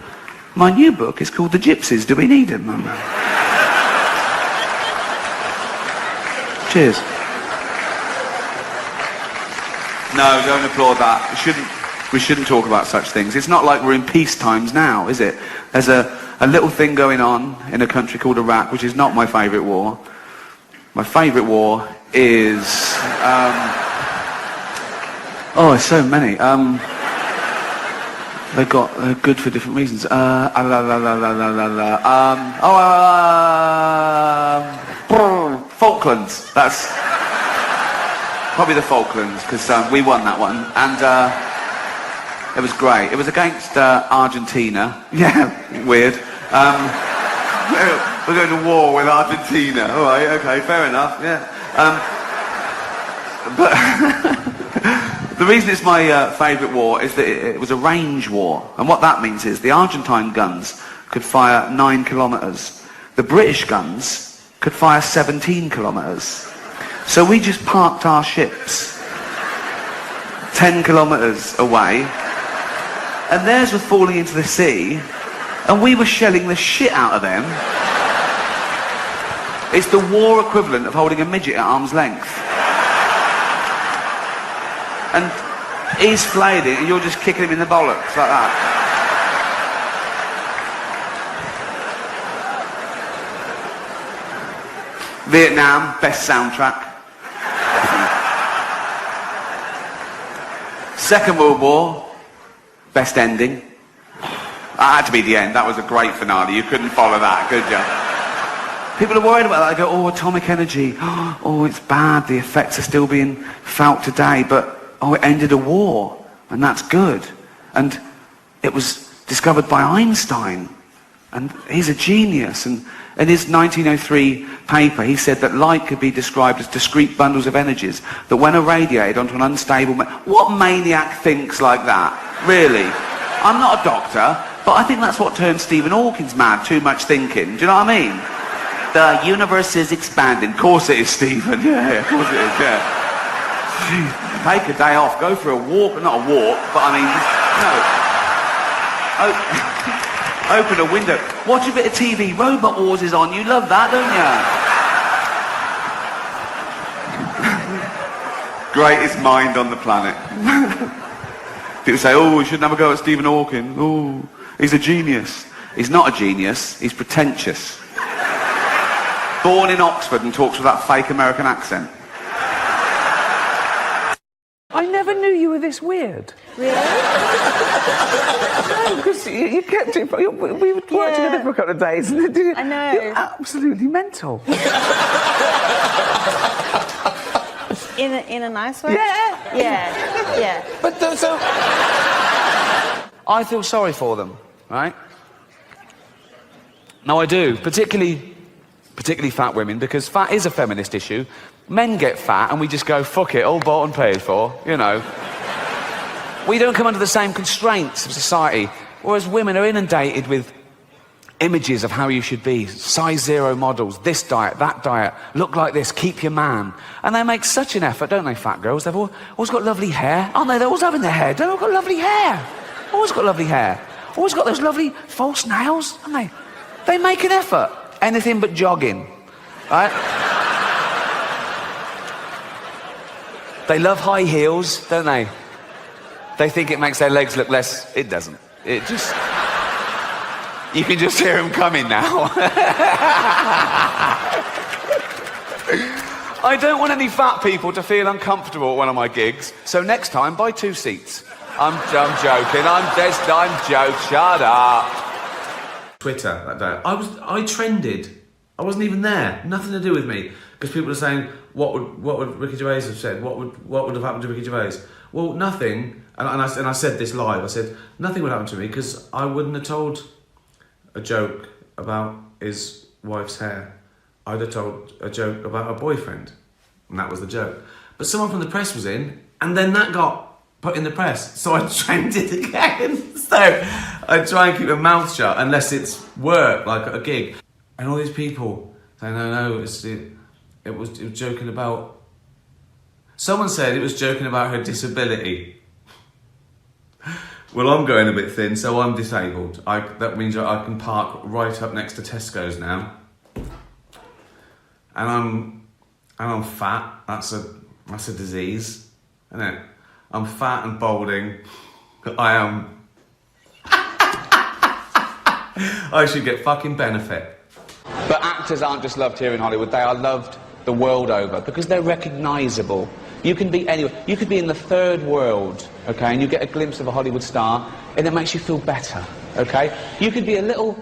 My new book is called The Gypsies. Do we need them? Cheers. No, don't applaud that. We shouldn't talk about such things. It's not like we're in peace times now, is it? There's a little thing going on in a country called Iraq, which is not my favourite war. My favourite war is... oh, there's so many. They're good for different reasons. Falklands. That's probably the Falklands, because we won that one, and it was great. It was against Argentina. Yeah, weird. We're going to war with Argentina. All right, okay, fair enough. Yeah. But the reason it's my favourite war is that it was a range war, and what that means is the Argentine guns could fire 9 kilometres. The British guns could fire 17 kilometres. So we just parked our ships 10 kilometres away, and theirs were falling into the sea And we were shelling the shit out of them. It's the war equivalent of holding a midget at arm's length. And he's flayed it, and you're just kicking him in the bollocks like that. Vietnam, best soundtrack. Second World War, best ending. That had to be the end. That was a great finale. You couldn't follow that, could you? People are worried about that. They go, oh, atomic energy. Oh, it's bad. The effects are still being felt today. But, oh, it ended a war. And that's good. And it was discovered by Einstein. And he's a genius. And in his 1903 paper, he said that light could be described as discrete bundles of energies that when irradiated onto an unstable... What maniac thinks like that? Really? I'm not a doctor, but I think that's what turned Stephen Hawking's mad, too much thinking. Do you know what I mean? The universe is expanding. Of course it is, Stephen. Yeah, of course it is, yeah. Jeez. Take a day off, go for a walk. Not a walk, but I mean, no. Open a window. Watch a bit of TV. Robot Wars is on. You love that, don't you? Greatest mind on the planet. People say, oh, we shouldn't have a go at Stephen Hawking. Oh, he's a genius. He's not a genius. He's pretentious. Born in Oxford and talks with that fake American accent. I never knew you were this weird. Really? No, because you kept it. We worked together for a couple of days. And I know. You're absolutely mental. In a nice way? Yeah. Yeah. Yeah. But so... I feel sorry for them, right? No, I do. Particularly fat women, because fat is a feminist issue. Men get fat and we just go, fuck it, all bought and paid for, you know. We don't come under the same constraints of society, whereas women are inundated with images of how you should be, size 0 models, this diet, that diet, look like this, keep your man. And they make such an effort, don't they, fat girls? They've always got lovely hair, aren't they? They're always having their hair. They've all got lovely hair. Always got lovely hair. Always got those lovely false nails, haven't they? They make an effort. Anything but jogging, right? They love high heels, don't they? They think it makes their legs look less... It doesn't. It just... You can just hear them coming now. I don't want any fat people to feel uncomfortable at one of my gigs, so next time, buy 2 seats. I'm joking. I'm joking. Shut up. Twitter that day. I trended. I wasn't even there. Nothing to do with me. Because people are saying, what would Ricky Gervais have said? What would have happened to Ricky Gervais? Well, nothing. And I said this live. I said nothing would happen to me because I wouldn't have told a joke about his wife's hair. I'd have told a joke about her boyfriend, and that was the joke. But someone from the press was in, and then that got put in the press, so I trended again. So I try and keep my mouth shut unless it's work, like a gig. And all these people say, no, it was joking about... Someone said it was joking about her disability. Well, I'm going a bit thin, so I'm disabled. That means I can park right up next to Tesco's now. And I'm fat. That's a disease, isn't it? I'm fat and balding. I am... I should get fucking benefit. But actors aren't just loved here in Hollywood, they are loved the world over because they're recognisable. You can be anywhere. You could be in the third world, okay, and you get a glimpse of a Hollywood star and it makes you feel better, okay? You could be a little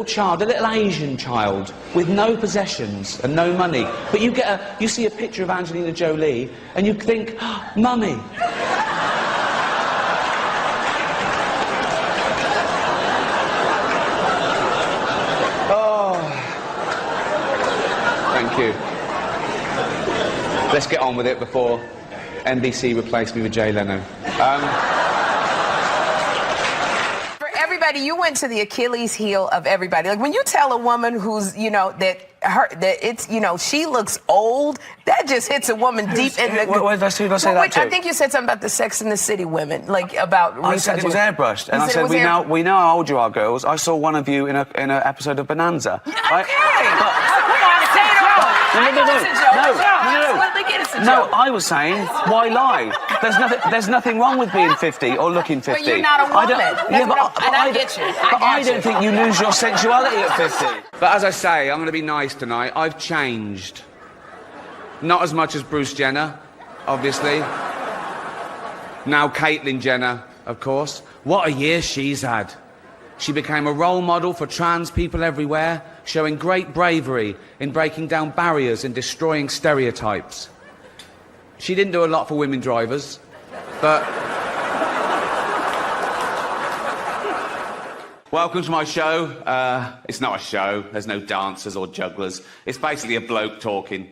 child, a little Asian child with no possessions and no money, but you see a picture of Angelina Jolie and you think, oh, Mummy. Thank you. Let's get on with it before NBC replace me with Jay Leno. For everybody everybody, you went to the Achilles heel of everybody. Like when you tell a woman who's, you know, that it's, you know, she looks old, that just hits a woman deep in the... Wait, did I say that too? I think you said something about the Sex and the City women, like about... I said it was airbrushed, and I said, we know how old you are, girls. I saw one of you in an episode of Bonanza. Okay. No, I was saying, why lie? There's nothing wrong with being 50 or looking 50. But you're not a woman. I get you. But I don't think you lose your sensuality at 50. But as I say, I'm going to be nice tonight. I've changed. Not as much as Bruce Jenner, obviously. Now Caitlyn Jenner, of course. What a year she's had. She became a role model for trans people everywhere, showing great bravery in breaking down barriers and destroying stereotypes. She didn't do a lot for women drivers, but... Welcome to my show. It's not a show. There's no dancers or jugglers. It's basically a bloke talking,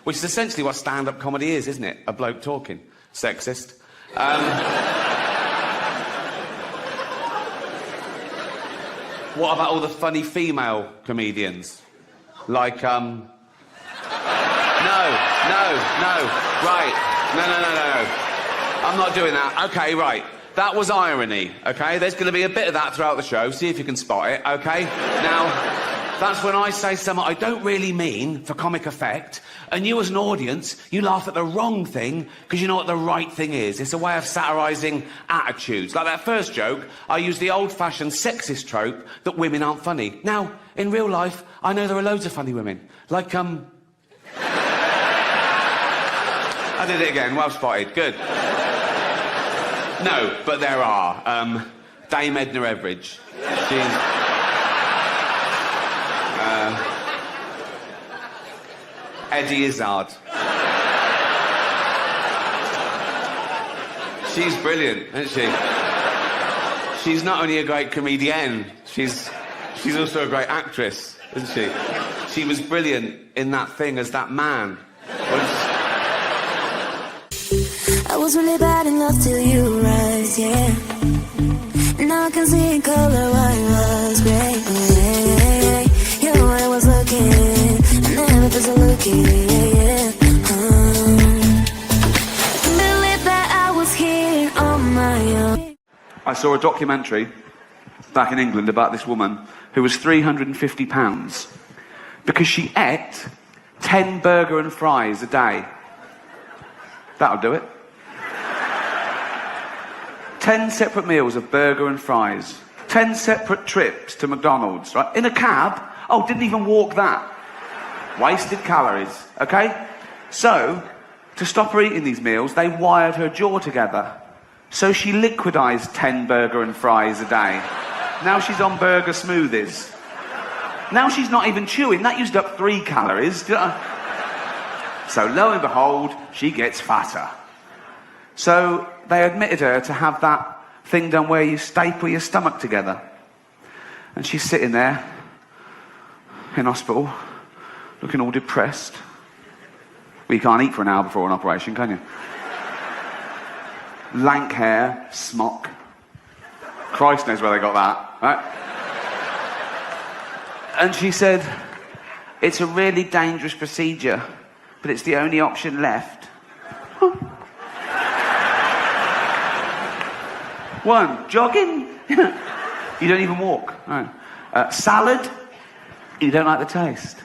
which is essentially what stand-up comedy is, isn't it? A bloke talking. Sexist. What about all the funny female comedians? Like, No. Right. No. I'm not doing that. Okay, right. That was irony, okay? There's going to be a bit of that throughout the show. See if you can spot it, okay? Now, that's when I say something I don't really mean for comic effect, and you as an audience, you laugh at the wrong thing because you know what the right thing is. It's a way of satirising attitudes. Like that first joke, I used the old-fashioned sexist trope that women aren't funny. Now, in real life, I know there are loads of funny women. Like, I did it again. Well spotted. Good. No, but there are. Dame Edna Everage. She's... Eddie Izzard. She's brilliant, isn't she? She's not only a great comedienne, she's also a great actress, isn't she? She was brilliant in that thing as that man. I was really bad in love till you rise, yeah. Now I can see in color why I was great, yeah. You know I was looking, I never was looking, yeah. Believe that I was here on my own. I saw a documentary back in England about this woman who was £350 because she ate 10 burger and fries a day. That'll do it. 10 separate meals of burger and fries. 10 separate trips to McDonald's, right? In a cab. Oh, didn't even walk that. Wasted calories, okay? So, to stop her eating these meals, they wired her jaw together. So she liquidized 10 burger and fries a day. Now she's on burger smoothies. Now she's not even chewing. That used up 3 calories. So lo and behold, she gets fatter. So they admitted her to have that thing done where you staple your stomach together. And she's sitting there in hospital, looking all depressed. Well, you can't eat for an hour before an operation, can you? Lank hair, smock. Christ knows where they got that, right? And she said, it's a really dangerous procedure, but it's the only option left. 1, jogging. You don't even walk. Right. Salad. You don't like the taste.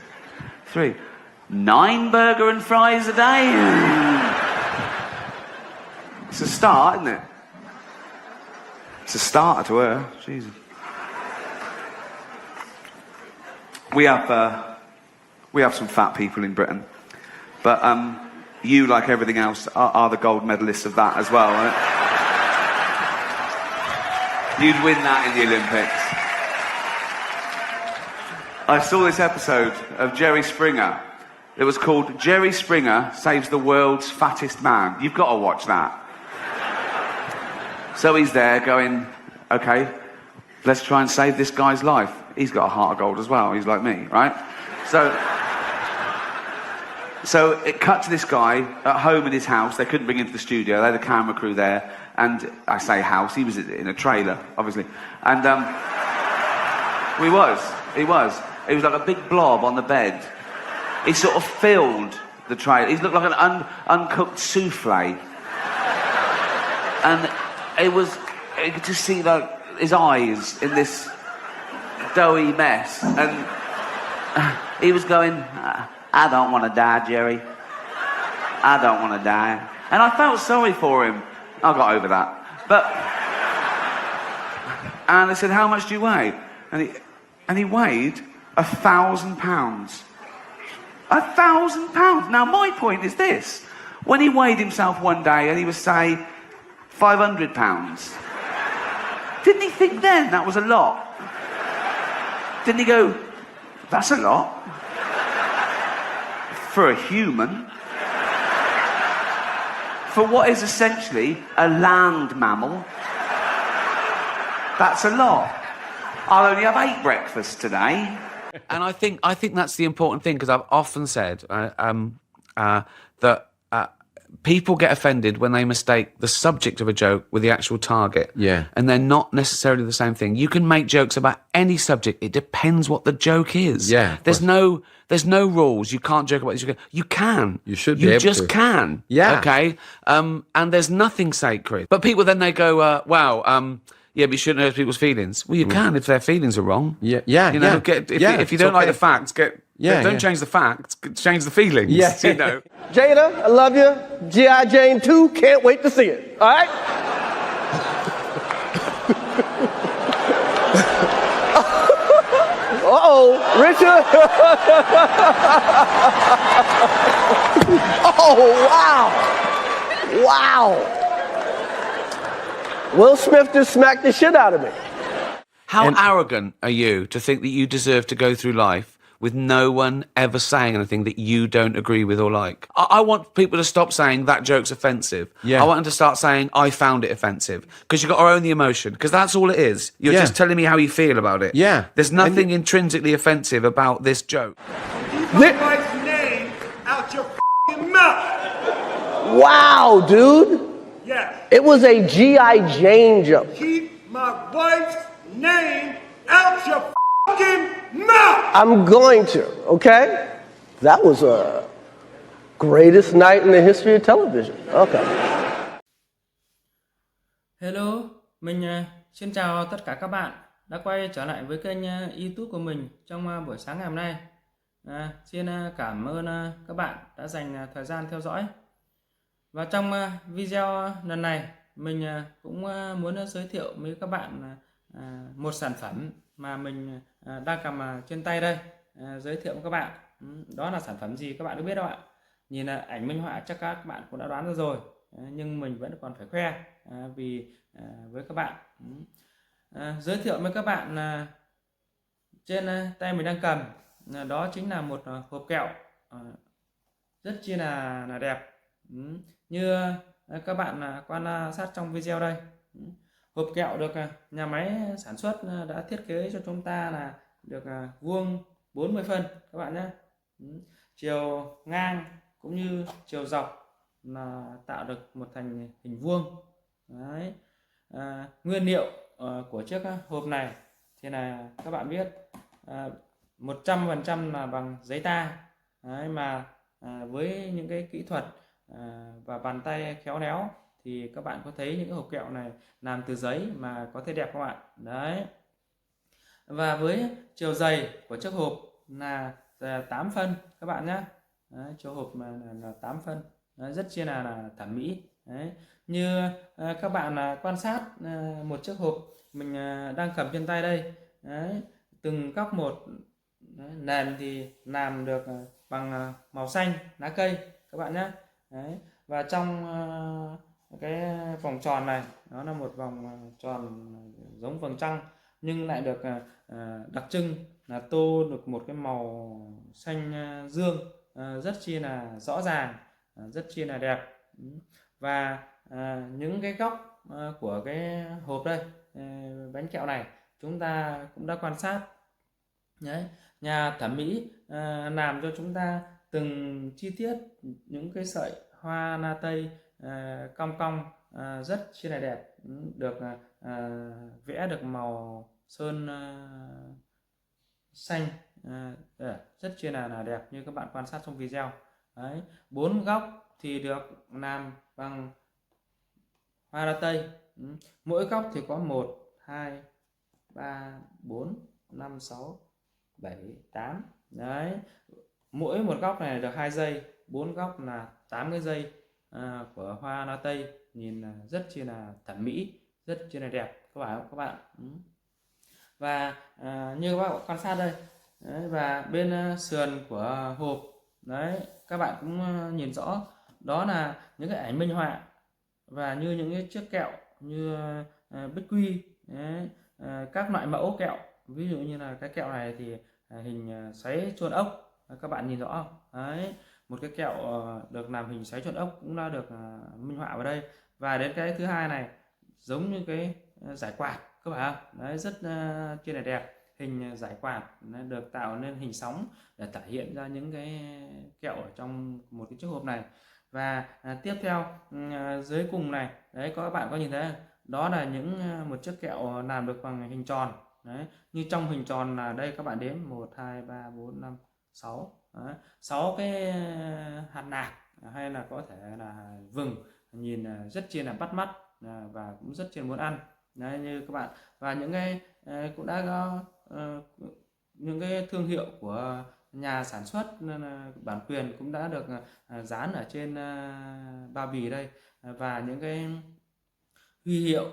3, 9 burger and fries a day. It's a start, isn't it? It's a starter to her. Jesus. We have some fat people in Britain, but you, like everything else, are the gold medalists of that as well, right? You'd win that in the Olympics. I saw this episode of Jerry Springer. It was called Jerry Springer Saves the World's Fattest Man. You've got to watch that. So he's there going, okay, let's try and save this guy's life. He's got a heart of gold as well. He's like me, right? So So it cut to this guy at home in his house. They couldn't bring him to the studio. They had a camera crew there. And I say house, he was in a trailer, obviously. And he was. He was like a big blob on the bed. He sort of filled the trailer. He looked like an uncooked souffle. And you could just see like his eyes in this doughy mess. And he was going, I don't want to die, Jerry. I don't want to die. And I felt sorry for him. I got over that. And they said, how much do you weigh? And he weighed 1,000 pounds. 1,000 pounds. Now, my point is this. When he weighed himself one day and he was, say, 500 pounds, didn't he think then that was a lot? Didn't he go, that's a lot? For a human? For what is essentially a land mammal? That's a lot. I'll only have 8 breakfasts today. And I think that's the important thing, because I've often said that people get offended when they mistake the subject of a joke with the actual target. Yeah. And they're not necessarily the same thing. You can make jokes about any subject. It depends what the joke is. Yeah. There's no rules. You can't joke about this. You can. You should be able to. You just can. Yeah. Okay? And there's nothing sacred. But people then they go, wow, yeah, but you shouldn't hurt people's feelings. Well, you can if their feelings are wrong. Yeah. You know, if you don't like the facts, don't change the facts, change the feelings. Yeah. You know. Jada, I love you. G.I. Jane 2, can't wait to see it. All right? Uh-oh, Richard. Oh, wow. Wow. Will Smith just smacked the shit out of me. How arrogant are you to think that you deserve to go through life with no one ever saying anything that you don't agree with or like? I want people to stop saying that joke's offensive. Yeah. I want them to start saying I found it offensive, because you've got to own the emotion, because that's all it is. You're just telling me how you feel about it. Yeah. There's nothing intrinsically offensive about this joke. Keep my wife's name out your f***ing mouth. Wow, dude. Yes. It was a G.I. Jane joke. Keep my wife's name out your f***ing mouth. I'm going to, okay? That was a greatest night in the history of television. Okay. Hello, mình xin chào tất cả các bạn đã quay trở lại với kênh YouTube của mình trong buổi sáng ngày hôm nay. Xin cảm ơn các bạn đã dành thời gian theo dõi. Và trong video lần này mình cũng muốn giới thiệu với các bạn một sản phẩm mà mình đang cầm trên tay đây, giới thiệu với các bạn. Đó là sản phẩm gì các bạn có biết đâu ạ? Nhìn ảnh minh họa chắc các bạn cũng đã đoán ra rồi, nhưng mình vẫn còn phải khoe với các bạn. Giới thiệu với các bạn trên tay mình đang cầm, đó chính là một hộp kẹo rất chi là đẹp. Như các bạn quan sát trong video đây, hộp kẹo được nhà máy sản xuất đã thiết kế cho chúng ta là được vuông 40 phân các bạn nhé. Chiều ngang cũng như chiều dọc là tạo được một thành hình vuông. Đấy. Nguyên liệu của chiếc hộp này thì là các bạn biết 100% là bằng giấy ta. Đấy, mà với những cái kỹ thuật và bàn tay khéo léo thì các bạn có thấy những cái hộp kẹo này làm từ giấy mà có thể đẹp các bạn. Đấy. Và với chiều dày của chiếc hộp là 8 phân các bạn nhé. Đấy, chiều hộp là 8 phân. Đấy, rất chi là thẩm mỹ. Đấy. Như các bạn quan sát một chiếc hộp mình đang cầm trên tay đây. Đấy. Từng góc một. Đấy. Nền thì làm được bằng màu xanh lá cây các bạn nhé. Đấy. Và trong cái vòng tròn này nó là một vòng tròn giống vầng trăng, nhưng lại được đặc trưng là tô được một cái màu xanh dương rất chi là rõ ràng, rất chi là đẹp. Và những cái góc của cái hộp đây, bánh kẹo này chúng ta cũng đã quan sát. Đấy. Nhà thẩm mỹ làm cho chúng ta từng chi tiết những cái sợi hoa na tây cong cong rất chi là đẹp, được vẽ được màu sơn xanh rất chi là đẹp như các bạn quan sát trong video. Đấy, 4 góc thì được làm bằng hoa na tây. Mỗi góc thì có 1, 2, 3, 4, 5, 6, 7, 8. Đấy, mỗi một góc này được 2 dây, 4 góc là 8 cái dây của hoa na tây, nhìn rất chi là thẩm mỹ, rất chi là đẹp các bạn. Và như các bạn quan sát đây, đấy, và bên sườn của hộp đấy, các bạn cũng nhìn rõ đó là những cái ảnh minh họa và như những cái chiếc kẹo như bích quy đấy, các loại mẫu kẹo, ví dụ như là cái kẹo này thì hình xoáy chuồn ốc, các bạn nhìn rõ không? Đấy, một cái kẹo được làm hình xoáy chuồn ốc cũng đã được minh họa vào đây. Và đến cái thứ hai này giống như cái giải quạt các bạn, đấy, rất chi là đẹp, hình giải quạt được tạo nên hình sóng để thể hiện ra những cái kẹo ở trong một cái chiếc hộp này. Và tiếp theo dưới cùng này, đấy, các bạn có nhìn thấy đó là một chiếc kẹo làm được bằng hình tròn. Đấy, như trong hình tròn là đây các bạn đếm 1, 2, 3, 4, 5, 6. Đấy, 6 cái hạt nạc hay là có thể là vừng, nhìn rất chi là bắt mắt và cũng rất chi là muốn ăn. Đấy, như các bạn, và những cái cũng đã có những cái thương hiệu của nhà sản xuất bản quyền cũng đã được dán ở trên bao bì đây, và những cái huy hiệu